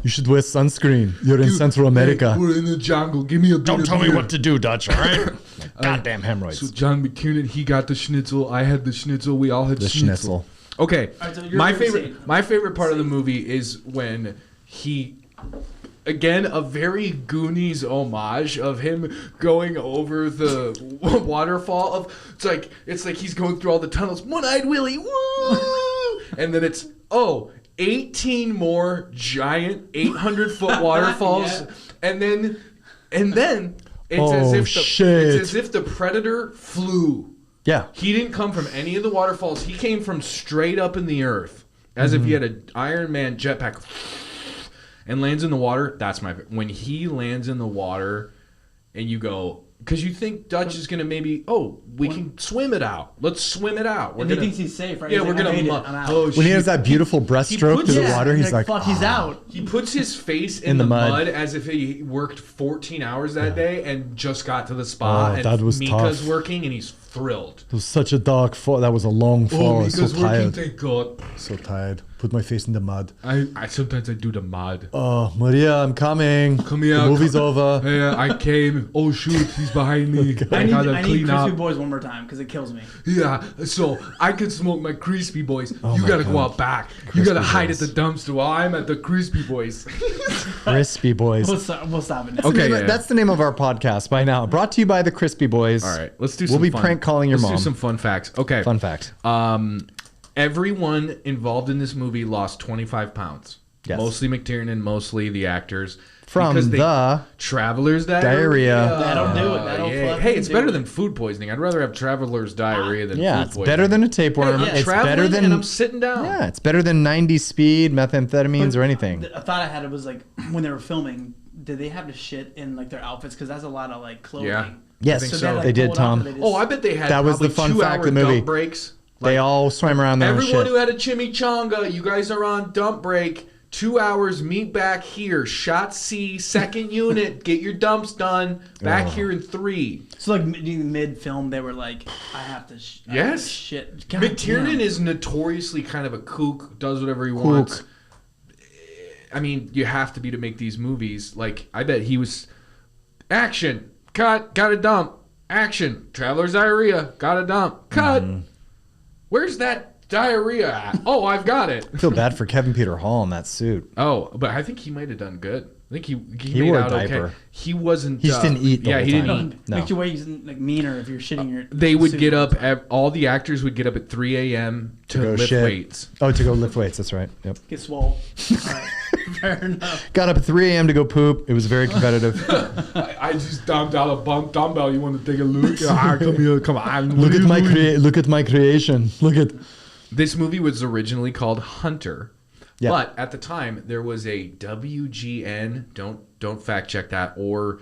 You should wear sunscreen. You're in Central America. Hey, we're in the jungle. Give me a Don't bitter tell me beer. what to do, Dutch, all right? Goddamn hemorrhoids. So John McTiernan, he got the schnitzel. I had the schnitzel. We all had The schnitzel. Okay, Alright, so you're my gonna favorite. say- My favorite part of the movie is when he. Again, a very Goonies homage of him going over the waterfall. It's like he's going through all the tunnels. One-eyed Willie, woo! And then it's 18 more giant 800-foot waterfalls, Yeah. and then it's Oh, shit. as if the predator flew. Yeah. He didn't come from any of the waterfalls. He came from straight up in the earth, as if he had an Iron Man jetpack, and lands in the water. That's my when he lands in the water, and you go because you think Dutch is gonna maybe we can swim it out. Let's swim it out. And he thinks he's safe, right? Yeah, He's we're like, gonna. I made it. I'm out. Oh, When he has that beautiful He breaststroke puts- to the yeah, water, he's like, fuck, he's out. He puts his face in the the mud. mud as if he worked 14 hours that day and just got to the spot. Oh, and that was Mika's tough. working and he's thrilled. It was such a dark fall. That was a long fall. I was so tired. thank God. So tired. Put my face in the mud. I sometimes I do the mud. Oh, Maria, I'm coming. Come here. The movie's come- over. Yeah, I came. Oh shoot, he's behind me. I gotta need clean Crispy up. Boys one more time because it kills me. Yeah, so I could smoke my Crispy Boys. Oh you my gotta go God. out back. You gotta Crispy hide Boys. at the dumpster while I'm at the Crispy Boys. crispy boys. We'll stop it now. Okay, yeah. That's the name of our podcast by now. Brought to you by the Crispy Boys. All right, let's do. We'll some be fun. prank calling your let's mom. do some fun facts. Okay. Fun fact. Everyone involved in this movie lost 25 pounds. Yes. Mostly McTiernan, mostly the actors. From because they- the Traveler's Diarrhea. That'll do it. That'll yeah. fucking Hey, it's do better it. than food poisoning. I'd rather have Traveler's Diarrhea than Yeah, food it's poisoning. better than a tapeworm. Hey, I'm It's traveling better than and I'm sitting down. yeah, it's better than 90 speed, methamphetamines, or anything. A thought I had was like when they were filming, did they have to shit in like their outfits? Because that's a lot of like clothing. Yeah. Yes, think So so. like, they did, pull it off Tom. and they just- Oh, I bet they had That was the probably fun fact of 2-hour the movie. dump breaks. They all swam around there and Everyone shit. who had a chimichanga, you guys are on dump break. 2 hours, meet back here. Shot C, second unit. Get your dumps done. Back here in 3. So like mid film, they were like, I have to. I have to Yes. shit. God McTiernan damn. is notoriously kind of a kook, does whatever he wants. I mean, you have to be to make these movies. Like, I bet he was. Action. Cut. Got a dump. Action. Traveler's diarrhea. Got a dump. Cut. Where's that diarrhea at? Oh, I've got it. I feel bad for Kevin Peter Hall in that suit. Oh, but I think he might have done good. I think he made wore a out diaper. okay. He wasn't. He just didn't eat the Yeah, whole he didn't time. eat. No. Makes you way like meaner if you're shitting your. They would suit get all up. the time. All the actors would get up at 3 a.m. to go lift shit. weights. Oh, to go lift weights. That's right. Yep. Get swole. All right. Fair enough. Got up at 3 a.m. to go poop. It was very competitive. I just dumped out a dumbbell. You want to take a look? Come here, come on. Look at my creation. Look at. This movie was originally called Hunter, Yeah. but at the time there was a WGN. Don't fact check that, or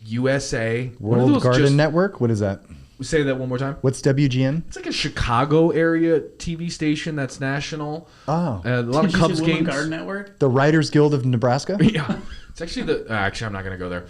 USA One of World those Garden just- Network. What is that? Say that one more time. What's WGN? It's like a Chicago area TV station that's national. Oh, A lot of Did you Cubs see Women games. Garden Network? the Writers Guild of Nebraska. Yeah, it's actually the. Actually, I'm not going to go there.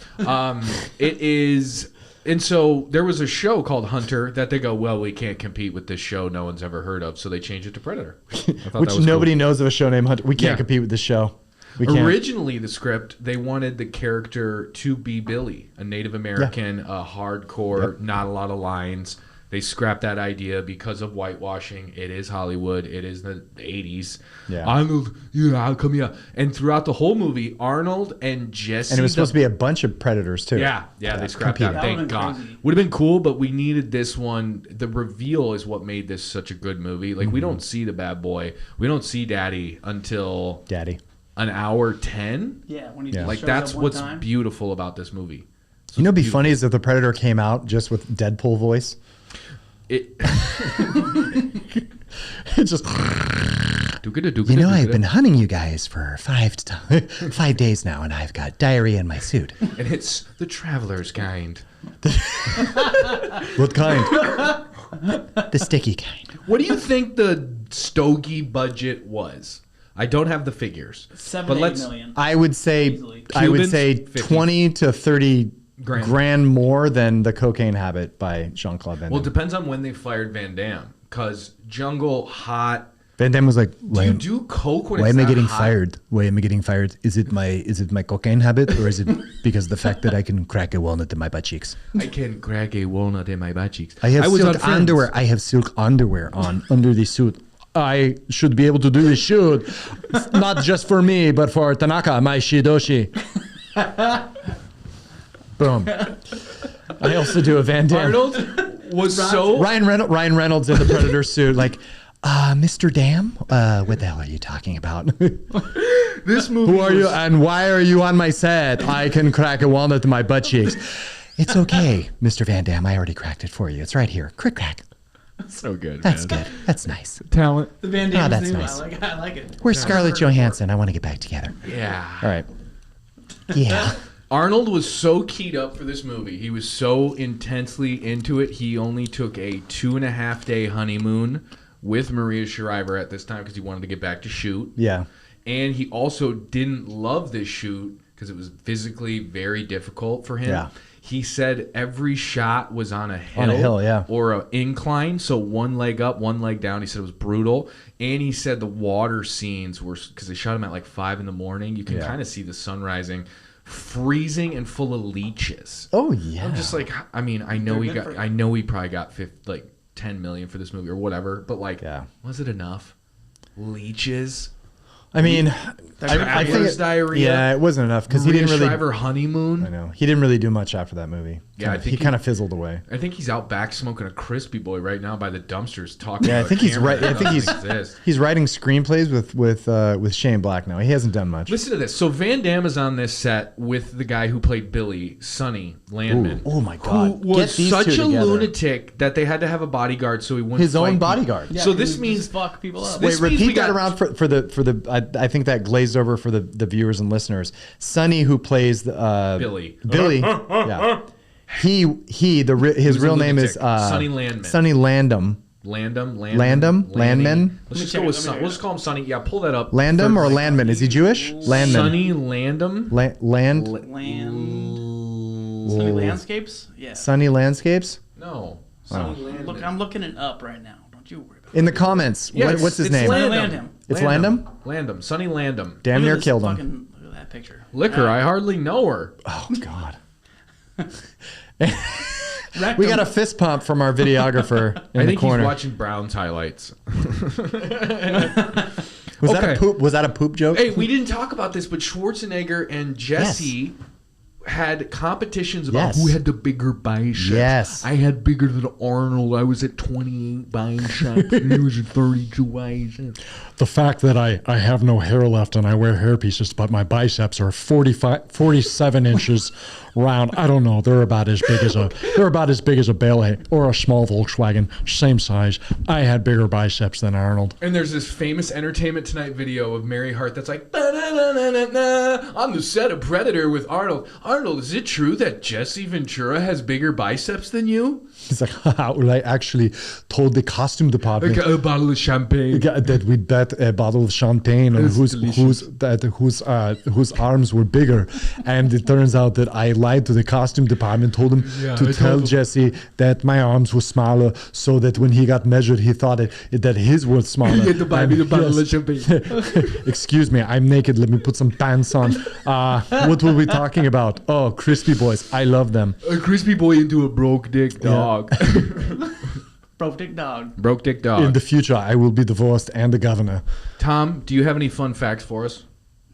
It is, and so there was a show called Hunter that they go, well, we can't compete with this show no one's ever heard of, so they changed it to Predator. I thought Which that was nobody cool. knows of a show named Hunter. We can't Yeah. compete with this show. We can't. Originally, the script they wanted the character to be Billy, a Native American, hardcore, not a lot of lines. They scrapped that idea because of whitewashing. It is Hollywood. It is the 80s. Yeah. Arnold, I'll come here. And throughout the whole movie, Arnold and Jesse. And it was supposed to be a bunch of predators too. Yeah, they scrapped competing. that. That Thank would've been God. crazy. Would have been cool, but we needed this one. The reveal is what made this such a good movie. Like, we don't see the bad boy. We don't see Daddy until Daddy. an hour 10. Yeah, when he Yeah. Like, shows that's up one what's time. beautiful about this movie. You know, what'd be funny is if the Predator came out just with Deadpool voice. It, It's just. You know, I've been hunting you guys for 5 days now, and I've got diarrhea in my suit. and it's the Traveler's Kind. What kind? The sticky kind. What do you think the Stogie budget was? I don't have the figures. 7 but to 8 let's. million. I would say. Easily. I would Cubans, say 50. 20 to 30 Grand. grand more than The Cocaine Habit by Jean-Claude Van Damme. Well, it depends on when they fired Van Damme. Because Jungle, hot. Van Damme was like, Do you do coke when why it's am I that getting hot? fired? Why am I getting fired? Is it my cocaine habit, or is it because of the fact that I can crack a walnut in my butt cheeks? I can crack a walnut in my butt cheeks. I have was on silk Friends. underwear. I have silk underwear on under the suit. I should be able to do this shoot, not just for me, but for Tanaka, my shidoshi. Boom. I also do a Van Damme. Arnold was so. Ryan Reynolds in the Predator suit, like, Mr. Dam, what the hell are you talking about? This movie. Who are you and why are you on my set? I can crack a walnut in my butt cheeks. It's okay, Mr. Van Damme. I already cracked it for you. It's right here. Crick crack. So good. That's man. good. That's nice. Talent. The Van Damme that's new. nice. I like it. Where's Scarlett Johansson? I want to get back together. Yeah. All right. Yeah. Arnold was so keyed up for this movie. He was so intensely into it. He only took a 2.5 day honeymoon with Maria Shriver at this time because he wanted to get back to shoot. Yeah. And he also didn't love this shoot because it was physically very difficult for him. Yeah. He said every shot was on a hill. On a hill, yeah. Or an incline, so one leg up, one leg down. He said it was brutal. And he said the water scenes were, because they shot him at like 5 in the morning, you can Yeah. kind of see the sun rising, freezing and full of leeches. Oh yeah. I'm just like, I mean, I know They're he good got, for you. I know he probably got 10 million for this movie or whatever, but like, Yeah. was it enough? Leeches? I mean, I Traveler's think diarrhea? Yeah, it wasn't enough because he Maria didn't really. Shriver honeymoon? I know he didn't really do much after that movie. Yeah, I Kinda- think he he- kind of fizzled away. I think he's out back smoking a crispy boy right now by the dumpsters talking. Yeah, I about think a he's camera right. I that think doesn't exist. he's writing screenplays with Shane Black now. He hasn't done much. Listen to this. So Van Damme is on this set with the guy who played Billy, Sonny Landman. Ooh, oh my Who God. was Get these such two a together. lunatic that they had to have a bodyguard so he wouldn't His fight own people. bodyguard. Yeah, So 'cause this he means just fuck people up. This Wait, means we repeat that got- around for the. I think that glazed over for the viewers and listeners. Sonny, who plays the Billy. Billy, yeah. His was a real name is lunatic. Sonny Landman. Sonny Landham. Landman. Landman? Landman? Let's just check go it, with let me Son. check We'll it. just call him Sonny. Yeah, pull that up. Landam For- or Landman? Is he Jewish? Landman. Sonny Landam. Land. Sunny Landscapes? Yeah. Sunny Landscapes. No. Look, I'm looking it up right now. Don't you worry about it. In the comments, Yeah, what's his it's name? Landam. It's Landam? Landam. Sonny Landam. Damn Look at near this killed him. fucking- Look at that picture. Liquor. I hardly know her. Oh God. We got a fist pump from our videographer in I the think corner. he's watching Brown's highlights. Was that a poop? Was that a poop joke? Hey, we didn't talk about this, but Schwarzenegger and Jesse had competitions about who had the bigger biceps. Yes. I had bigger than Arnold. I was at 28 biceps. And he was at 32 biceps. The fact that I have no hair left and I wear hair pieces, but my biceps are 47 inches round. I don't know. They're about as big as a bale hay or a small Volkswagen, same size. I had bigger biceps than Arnold. And there's this famous Entertainment Tonight video of Mary Hart that's like, "Ba-na-na-na-na-na, on the set of Predator with Arnold. Arnold, is it true that Jesse Ventura has bigger biceps than you?" He's like, well, I actually told the costume department Like a bottle of champagne. that we bet a bottle of champagne on whose arms were bigger, and it turns out that I lied to the costume department, told him to tell Jesse that my arms were smaller, so that when he got measured, he thought that his were smaller. You had to buy me the bottle of champagne. Excuse me, I'm naked. Let me put some pants on. What were we talking about? Oh, crispy boys. I love them. A crispy boy into a broke dick dog. Broke dick dog. Broke dick dog. In the future, I will be divorced and the governor. Tom, do you have any fun facts for us?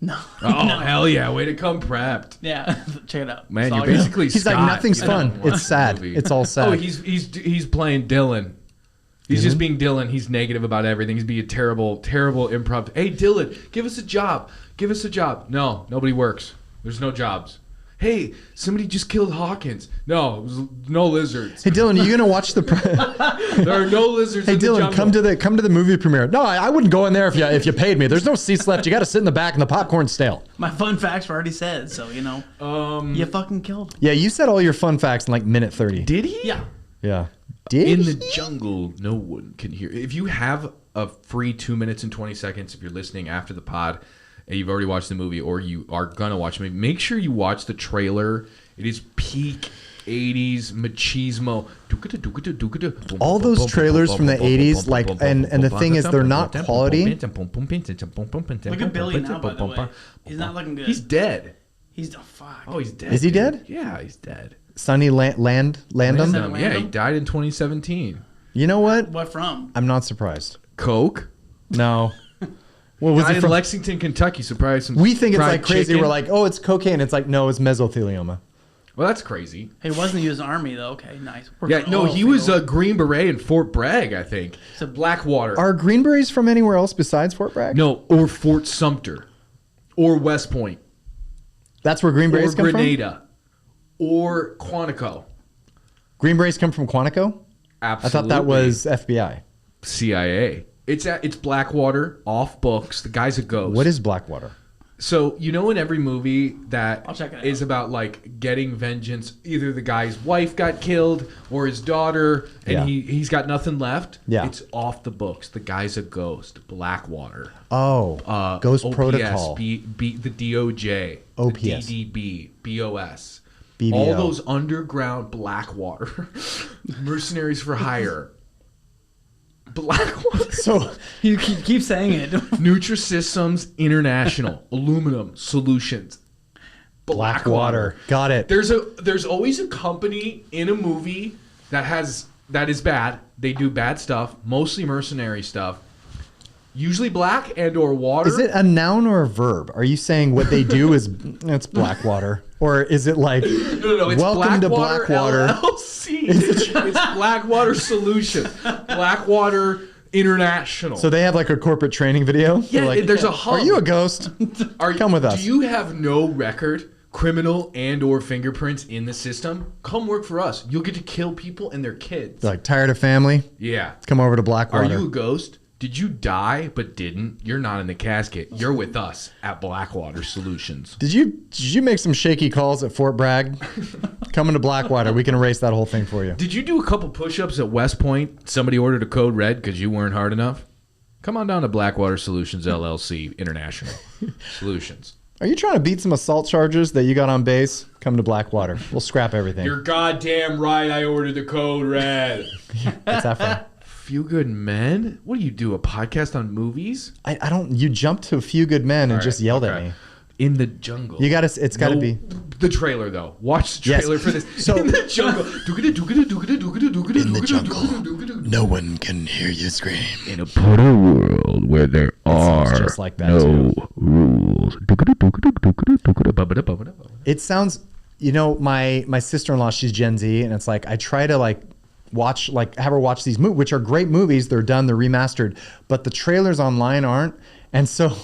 No. Oh, No. hell yeah. Way to come prepped. Yeah. Check it out. Man, It's you're all good. basically He's like, Scott. nothing's You know, fun. watch It's the sad. movie. It's all sad. Oh, he's playing Dylan. He's just being Dylan. He's negative about everything. He's being a terrible improv. Hey, Dylan, give us a job. Give us a job. No, nobody works. There's no jobs. Hey, somebody just killed Hawkins. No, it was no lizards. Hey Dylan, are you gonna watch the? There are no lizards. Hey in the Dylan, jungle. come to the movie premiere. No, I wouldn't go in there if you paid me. There's no seats left. You got to sit in the back, and the popcorn's stale. My fun facts were already said, so you know. You fucking killed. Yeah, you said all your fun facts in like minute 30. Did he? Yeah. Yeah. Did In he? the jungle, no one can hear. If you have a free 2 minutes and 20 seconds, if you're listening after the pod and you've already watched the movie or you are gonna watch the movie, make sure you watch the trailer. It is peak 80s machismo. All those trailers from the 80s, like, and the thing is, they're not quality. Look at Billy now, by the way. He's not looking good. He's dead. He's fuck. Oh, he's dead. Is he dude. dead? Yeah, he's dead. Sonny Landham? Landham? Yeah, he died in 2017. You know what? What from? I'm not surprised. Coke. No. What was Died it in from? Lexington, Kentucky. Surprise! Some We think it's fried like crazy. chicken. We're like, oh, it's cocaine. It's like, no, it's mesothelioma. Well, that's crazy. He wasn't in the army though. Okay, nice. Yeah, no, he was a Green Beret in Fort Bragg, I think. It's a Blackwater. Are Greenberries from anywhere else besides Fort Bragg? No, or Fort Sumter, or West Point, That's where or Greenberries come Grenada, or Quantico. from? Greenberries come from Quantico? Absolutely. I thought that was FBI. CIA. It's Blackwater, off books. The guy's a ghost. What is Blackwater? So, you know, in every movie that I'll check it out. is about like getting vengeance, either the guy's wife got killed or his daughter, and Yeah. he's got nothing left. Yeah. It's off the books. The guy's a ghost. Blackwater. Oh, Ghost OPS, Protocol. the DOJ, OPS. the DDB, BOS. BBO. All those underground Blackwater mercenaries for hire. Blackwater. So You keep saying it. Nutrisystems International, Aluminum Solutions. Blackwater. Got it. There's always a company in a movie that is bad. They do bad stuff, mostly mercenary stuff. Usually black and or water. Is it a noun or a verb? Are you saying what they do is it's Blackwater? Or is it like No, it's welcome to Blackwater Blackwater? LLC. It's Blackwater Solutions. Blackwater International. So they have like a corporate training video? yeah, They're like, there's a hub. are you a ghost? Come with us. Do you have no record, criminal and or fingerprints in the system? Come work for us. You'll get to kill people and their kids. They're like tired of family? Yeah. Come over to Blackwater. Are you a ghost? Did you die but didn't? You're not in the casket. You're with us at Blackwater Solutions. Did you make some shaky calls at Fort Bragg? Coming to Blackwater, we can erase that whole thing for you. Did you do a couple push-ups at West Point? Somebody ordered a code red because you weren't hard enough? Come on down to Blackwater Solutions LLC International Solutions. Are you trying to beat some assault charges that you got on base? Come to Blackwater. We'll scrap everything. You're goddamn right. I ordered the code red. What's that from? Few Good Men? What do you do? A podcast on movies? I don't. You jumped to A Few Good Men and just yelled at Okay. me. In the jungle. You gotta. It's gotta be the trailer though. Watch the trailer for this. So in the jungle. In the jungle, no one can hear you scream. In a part of the world where there are just like that no rules. It sounds. You know, my sister-in-law, she's Gen Z, and it's like I try to like watch, like have her watch these movies, which are great movies. They're done, they're remastered, but the trailers online aren't, and so.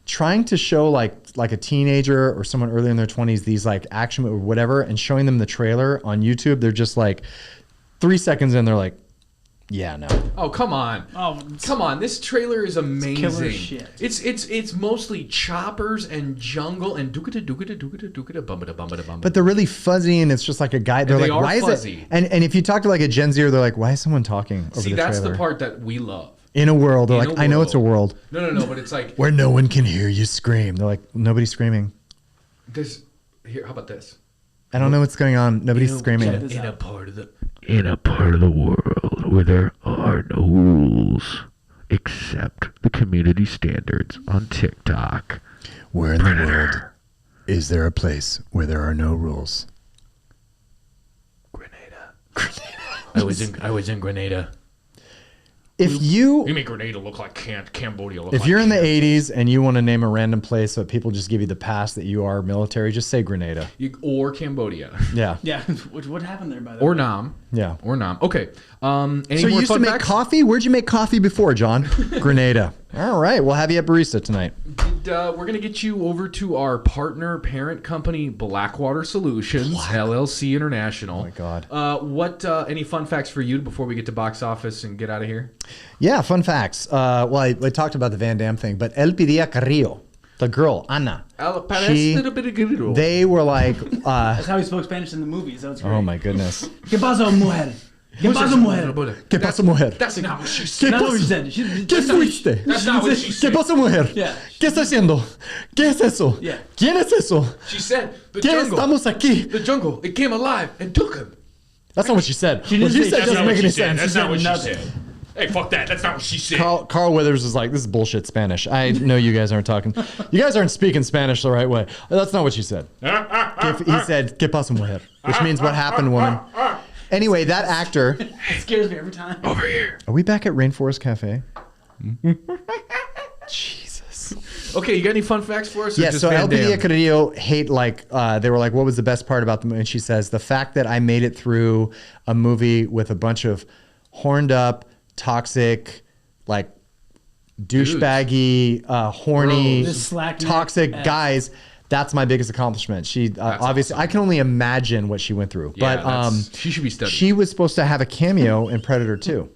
Trying to show like a teenager or someone early in their 20s these like action or whatever and showing them the trailer on YouTube, they're just like 3 seconds in, they're like, yeah, no. Oh, come on. Oh, come on. This trailer is amazing. Killer shit. It's mostly choppers and jungle and but they're really fuzzy and it's just like a guy. They're like, why fuzzy. is it? And if you talk to like a Gen Zer, they're like, why is someone talking over the trailer? See, that's the part that we love. In a world, they're like, I know it's a world. No, but it's like where no one can hear you scream. They're like, nobody's screaming. this. Here, how about this? I don't know what's going on. Nobody's screaming. In a part of the world where there are no rules except the community standards on TikTok. Where in the world is there a place where there are no rules? Grenada. I was in Grenada. If you make Grenada look like Cambodia. If you're in the 80s and you want to name a random place so people just give you the pass that you are military, just say Grenada. Or Cambodia. Yeah. Yeah. What happened there, by the way? Or Nam. Yeah. Or Nam. Okay. Any So you more used to fun make facts? coffee? Where'd you make coffee before, John? Grenada. All right. We'll have you at Barista tonight. We're going to get you over to our partner parent company, Blackwater Solutions, LLC International. Oh, my God. Any fun facts for you before we get to box office and get out of here? Yeah, fun facts. Well, I talked about the Van Damme thing, but El Pidia Carrillo, the girl, Ana, they were like... That's how he spoke Spanish in the movies. That was great. oh, my goodness. ¿Qué pasó, mujer? ¿Qué pasó, mujer? ¿Qué pasó, mujer? That's not what she said. Not what she said. ¿Qué fuiste? That's not what she ¿Qué said. pasó, mujer? Yeah. ¿Qué está haciendo? ¿Qué es eso? Yeah. ¿Quién es eso? She said the ¿Qué jungle. estamos aquí? The jungle. It came alive and took him. That's not what she said. She didn't What you say said that's doesn't not make what any she said. sense. That's not what she nothing. said. Hey, fuck that. That's not what she said. Carl Withers is like, this is bullshit Spanish. I know you guys aren't talking. You guys aren't speaking Spanish the right way. That's not what she said. He said, ¿Qué pasa, mujer? Which means what happened, woman. Anyway, that actor. It scares me every time. Over here. Are we back at Rainforest Cafe? Jesus. Okay, you got any fun facts for us? Or Yeah, just so Van El Damme? Pidia Carrillo hate, like, they were like, what was the best part about the movie? And she says, the fact that I made it through a movie with a bunch of horned up, toxic, like, douchebaggy, horny, This slack toxic neck. guys. That's my biggest accomplishment. She obviously, awesome. I can only imagine what she went through. Yeah, but she should be studied. she was supposed to have a cameo in Predator 2.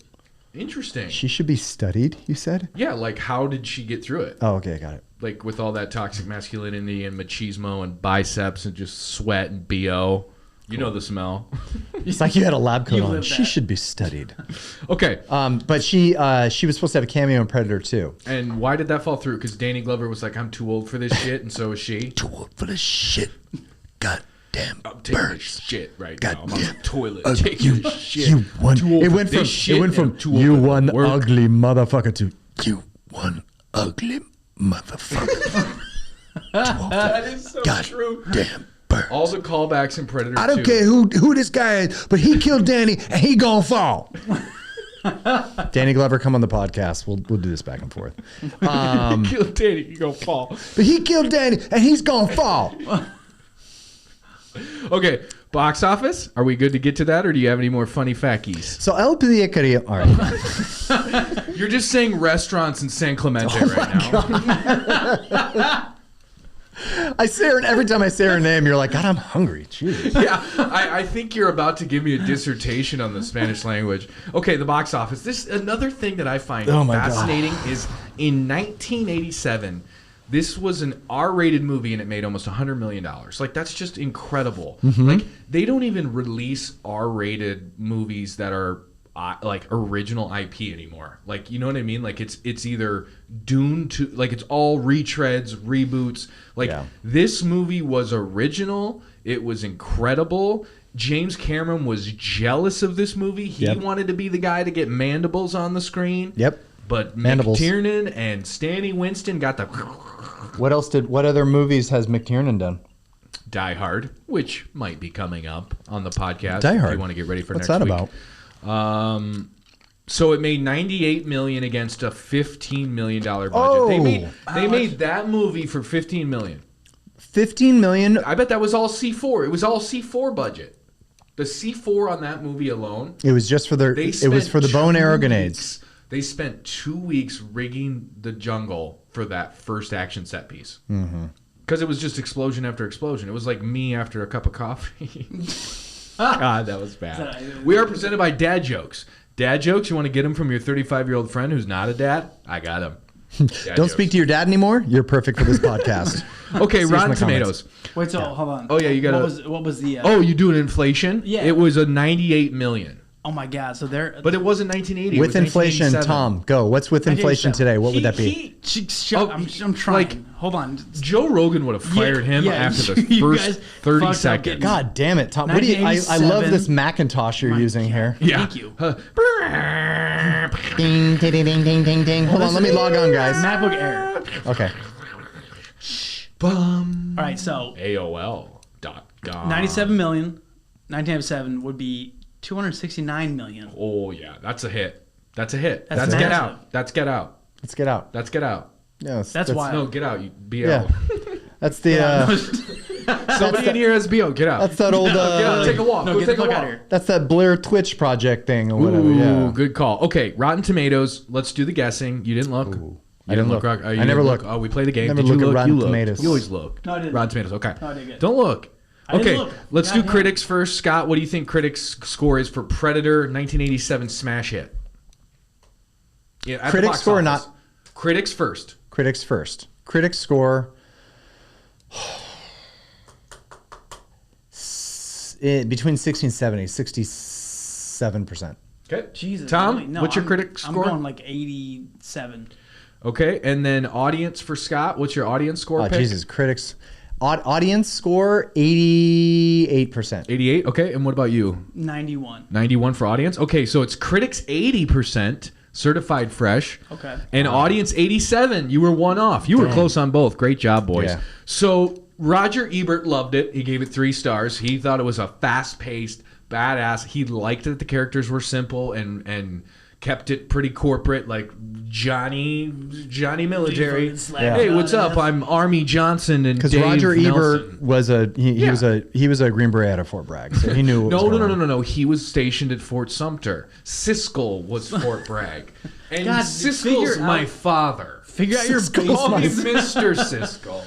Interesting. She should be studied, you said? Yeah, like how did she get through it? Oh, okay, got it. Like with all that toxic masculinity and machismo and biceps and just sweat and BO. You know the smell. It's like you had a lab coat You on. lived She that. should be studied. Okay. But she was supposed to have a cameo in Predator 2. And why did that fall through? Because Danny Glover was like, I'm too old for this shit, and so is she. Too old for this shit. Goddamn I'm taking this birds. shit right God now. I'm on the damn. toilet You- taking this shit. you won. Too old It for went from this shit, and I'm too old you for one work. ugly motherfucker to You one ugly motherfucker. That is so God true. damn birds. All the callbacks in Predator 2. I don't care who this guy is, but he killed Danny and he gonna fall. Danny Glover, come on the podcast. We'll do this back and forth. Kill Danny, you go fall. But he killed Danny and he's gonna fall. Okay, box office. Are we good to get to that, or do you have any more funny facties? So El Pidia Carrillo. All right. You're just saying restaurants in San Clemente right now. I say her, and every time I say her name, you're like, God, I'm hungry. Jesus. Yeah, I think you're about to give me a dissertation on the Spanish language. Okay, the box office. This another thing that I find Oh my God. fascinating is in 1987, this was an R-rated movie and it made almost $100 million. Like that's just incredible. Like they don't even release R-rated movies that are like original IP anymore. Like you know what I mean? Like it's either doomed to like it's all retreads, reboots. Like Yeah. this movie was original. It was incredible. James Cameron was jealous of this movie. He Yep. wanted to be the guy to get mandibles on the screen. Yep. But Mandibles. McTiernan and Stanley Winston got the What other movies has McTiernan done? Die Hard, which might be coming up on the podcast. Die Hard. If you want to get ready for What's next that week. about? So it made $98 million against a $15 million budget. Oh. They made that movie for $15 million. 15 million. I bet that was all C4. It was all C4 budget. The C4 on that movie alone. It was just for the. It was for the bow and arrow grenades. They spent 2 weeks rigging the jungle for that first action set piece. Because it was just explosion after explosion. It was like me after a cup of coffee. God, that was bad. We are presented by Dad Jokes. Dad Jokes, you want to get them from your 35-year-old friend who's not a dad? I got them. Don't speak to your dad anymore. You're perfect for this podcast. Okay, Rotten Tomatoes. Wait, so hold on. Oh, yeah, you got to. What was the. Oh, you doing inflation? Yeah. It was a $98 million. Oh, my God. So they're. But it wasn't 1980. With inflation, 1987. Tom, go. What's with inflation today? What would that be? I'm trying. Hold on. Joe Rogan would have fired him after the first 30 seconds. God damn it, Tom. What do you, I love this Macintosh you're using here. Yeah. Thank you. Ding, ding, ding, ding, ding, ding. Hold on, let me log on, guys. MacBook Air. Okay. Bum. All right, so AOL.com. 97 million, 1997 would be 269 million. Oh, yeah. That's a hit. That's a hit. That's That's Get massive. Out. That's Get Out. Let's get out. That's Get Out. Yeah, That's wild. No, Get Out. You BL. Yeah. That's the. Somebody in here has BO. Get out. That's that old. Get out. Take a walk. No, Go get the take a fuck walk. out of here. That's that Blair Twitch project thing or whatever. Ooh, Yeah. good call. Okay, Rotten Tomatoes. Let's do the guessing. You didn't look. I didn't look. Rock- I you never didn't look. Oh, we play the game. Never Did you look at look? Rotten You looked. Tomatoes. You always look. No, I didn't. Rotten Tomatoes. Okay. No, I did good. Don't look. I didn't Okay, look. let's do Goddamn. critics first. Scott, what do you think critics' score is for Predator 1987 smash hit? Yeah, at the Critics box score or office. not? Critics first. Critics first. Critics score. Between 60 and 70, 67%. Okay. Jesus. Tom, really? No, what's your I'm- critic score? I'm going like 87. Okay, and then audience for Scott. What's your audience score Oh, pick? Jesus. Critics. Audience score, 88%. 88. Okay, and what about you? 91. 91 for audience. Okay, so it's critics 80%, certified fresh. Okay. And audience 87. You were one off. You were close on both. Great job, boys. Yeah. So Roger Ebert loved it. He gave it 3 stars. He thought it was a fast-paced, badass. He liked that the characters were simple and kept it pretty corporate, like Johnny military. Yeah. Hey, what's up? I'm Army Johnson and Because Dave Roger Nelson. Ebert was he was a Green Beret at Fort Bragg, so he knew. What was going on. No. He was stationed at Fort Sumter. Siskel was Fort Bragg, and God, Siskel's figure my out- father. Figure out your Call me base. Mr. Siskel.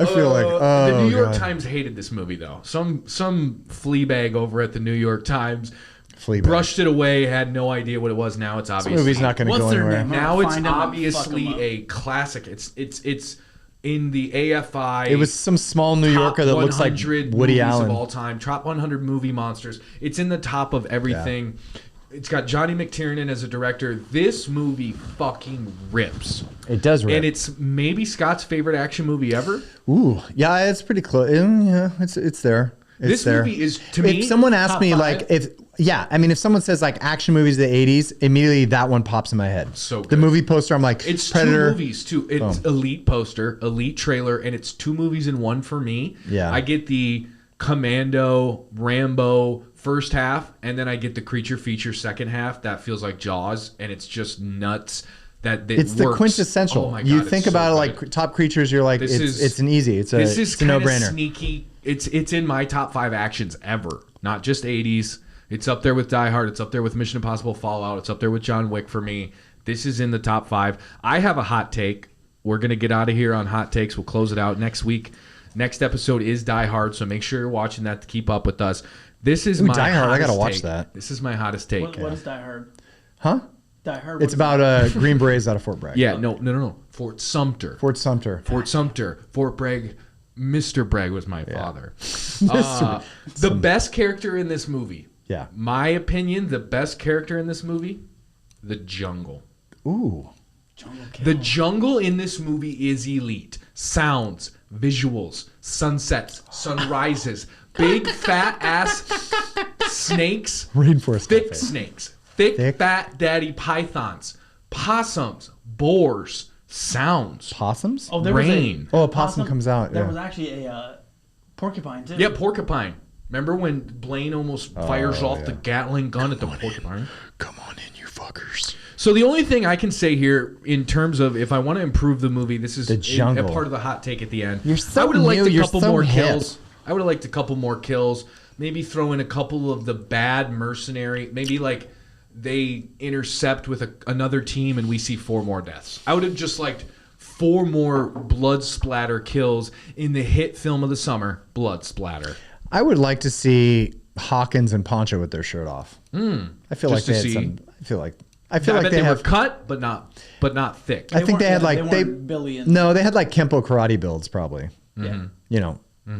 I feel like the New York God. Times hated this movie though. Some fleabag over at the New York Times Fleabag. brushed it away, had no idea what it was. Now it's This obviously movie's not going to What's go their anywhere. name? now it's Find 'em and fuck 'em obviously up. a classic. It's in the AFI. It was some small New Yorker that looks like 100 Woody movies Allen. of all time. Top 100 movie monsters. It's in the top of everything. It's got Johnny McTiernan as a director. This movie fucking rips. It does rip. And it's maybe Scott's favorite action movie ever. Ooh, yeah, it's pretty close. Yeah, it's there. It's This there. movie is, to me, If someone asked top me, 5. like, if someone says like action movies of the '80s, immediately that one pops in my head. So the good. movie poster, I'm like, It's Predator. 2 movies too. It's elite poster, elite trailer, and it's 2 movies in one for me. Yeah. I get the Commando, Rambo first half, and then I get the creature feature second half. That feels like Jaws, and it's just nuts. It's the works. quintessential. Oh my You God, think it's about so it good. like top creatures. You're like, This it's an easy. It's a kind of no-brainer. sneaky. It's in my top 5 actions ever. Not just 80s. It's up there with Die Hard. It's up there with Mission Impossible Fallout. It's up there with John Wick for me. This is in the top 5. I have a hot take. We're going to get out of here on hot takes. We'll close it out next week. Next episode is Die Hard, so make sure you're watching that to keep up with us. This is my Die Hard. I gotta hottest watch take. that. This is my hottest take. What is Die Hard? Huh? Die Hard. It's what is about Green Berets out of Fort Bragg. Yeah, no. Fort Sumter. Fort Sumter. Fort Sumter. Fort Bragg. Mr. Bragg was my father. Mr. The best character in this movie. Yeah. My opinion, the best character in this movie, the jungle. Ooh. Jungle Kill. The jungle in this movie is elite. Sounds, visuals, sunsets, sunrises, big fat ass snakes, Rainforest thick Cafe. snakes, thick Thick. fat daddy pythons, possums, boars, sounds. Possums? Oh, there Rain. was Oh, a possum comes out, There yeah. was actually a porcupine too. Yeah, porcupine. Remember when Blaine almost fires off the Gatling gun at the porcupine? Come on in, you fuckers. So the only thing I can say here, in terms of if I want to improve the movie, this is The a jungle. part of the hot take at the end. You're so I would have liked new, a you're couple so more hip. kills. I would have liked a couple more kills. Maybe throw in a couple of the bad mercenary. Maybe like they intercept with another team and we see 4 more deaths. I would have just liked 4 more blood splatter kills in the hit film of the summer, Blood Splatter. I would like to see Hawkins and Poncho with their shirt off. I feel like Just to they had see. some. I I feel like bet they they have. were cut, but not thick. I think they had like they weren't Billy and no, they had like Kempo karate builds probably. yeah. You know, a I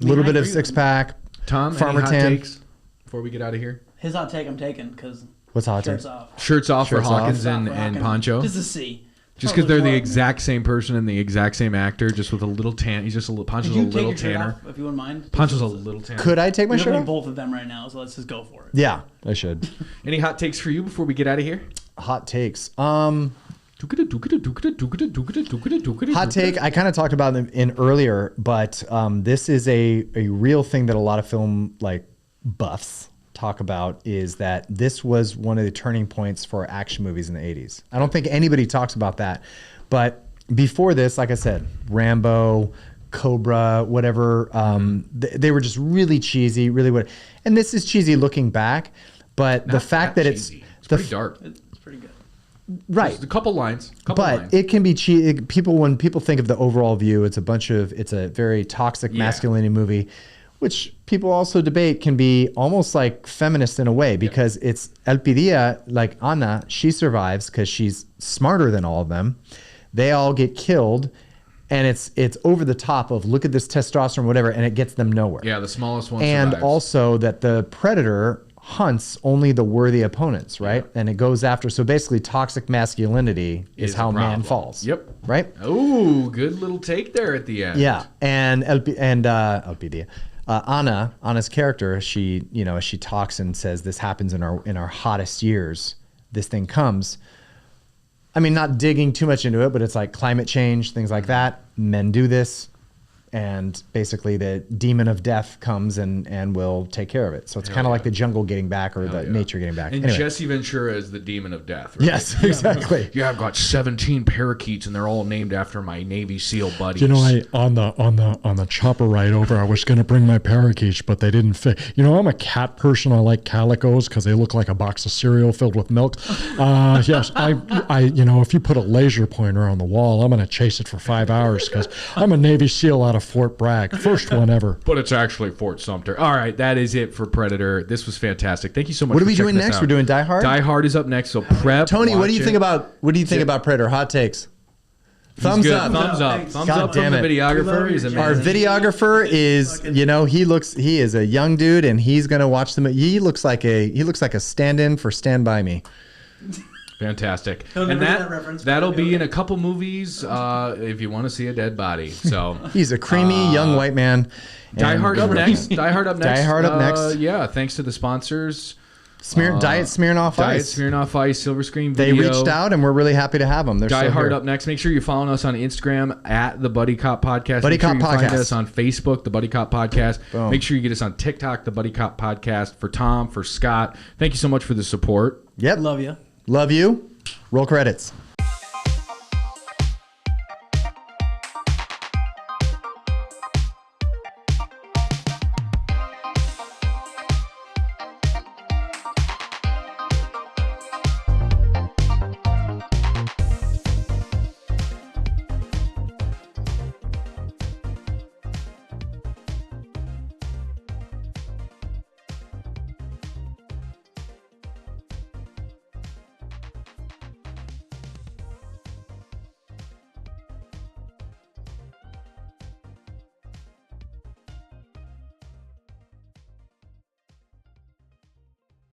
little bit agree of with six him. pack. Tom, Farmer any hot tan. takes before we get out of here? His hot take I'm taking because What's hot shirts take? off. Shirts off for Shirts off. Hawkins Stop and rocking. Poncho. Just to see. Just because they're the Totally exact same person and the exact same actor, just with a little tan. He's just a little. Poncho's Could a you take little your shirt tanner. off if you wouldn't mind? Poncho's a little tanner. Could I take my We're shirt looking at off? both of them right now, so let's just go for it. Yeah, I should. Any hot takes for you before we get out of here? Hot takes. Hot Hot take. I kind of talked about them in earlier, but this is a real thing that a lot of film like buffs talk about, is that this was one of the turning points for action movies in the 80s. I don't think anybody talks about that, but before this, like I said, Rambo, Cobra, whatever, they were just really cheesy, really what. And this is cheesy looking back, but the fact that it's pretty dark. It's pretty good. right. Just a couple lines. But it can be cheesy. When people think of the overall view, it's a very toxic masculinity movie, which people also debate can be almost like feminist in a way, because it's Elpidia, like Ana, she survives because she's smarter than all of them. They all get killed, and it's over the top of look at this testosterone, whatever, and it gets them nowhere. Yeah, the smallest one And survives. also that the predator hunts only the worthy opponents, right? Yeah. And it goes after. So basically, toxic masculinity is how man falls. Yep. Right. Oh, good little take there at the end. Yeah, and Elpidia. Anna's character, she talks and says this happens in our hottest years. This thing comes. I mean, not digging too much into it, but it's like climate change, things like that. Men do this, and basically the demon of death comes and will take care of it. So it's kind of like the jungle getting back, or the nature getting back. And Anyway. Jesse Ventura is the demon of death. Right? Yes, exactly. Yeah, I've got 17 parakeets, and they're all named after my Navy SEAL buddies. You know, on the chopper ride over, I was going to bring my parakeets, but they didn't fit. You know, I'm a cat person. I like calicos because they look like a box of cereal filled with milk. Yes, if you put a laser pointer on the wall, I'm going to chase it for 5 hours because I'm a Navy SEAL out of Fort Bragg, first one ever. But it's actually Fort Sumter. All right, that is it for Predator. This was fantastic. Thank you so much. What are for we doing checking this next? out. We're doing Die Hard? Die Hard is up next, so prep. Tony, what do you watch think it. about Predator? Hot takes. He's Thumbs good. up. Thumbs up. Thanks. Thumbs God up from damn the it. videographer. He's Our amazing. videographer is, he is a young dude, and he's gonna watch them. He looks like a stand-in for Stand By Me. Fantastic. He'll And never get that reference, but that'll he'll be get in it. a couple movies if you want to see a dead body. So He's a creamy young white man. Die And- Hard up next. Die Hard up next. Die Hard up next. Yeah, thanks to the sponsors. Diet Smirnoff Diet Ice. Smirnoff Ice, Silver Screen They Video. reached out, and we're really happy to have them. They're Die still Hard here. up next. Make sure you're following us on Instagram at the Buddy Cop Podcast. Buddy Make sure Cop you find Podcast. us on Facebook, the Buddy Cop Podcast. Boom. Make sure you get us on TikTok, the Buddy Cop Podcast. For Tom, for Scott, thank you so much for the support. Yep. Love you. Love you. Roll credits.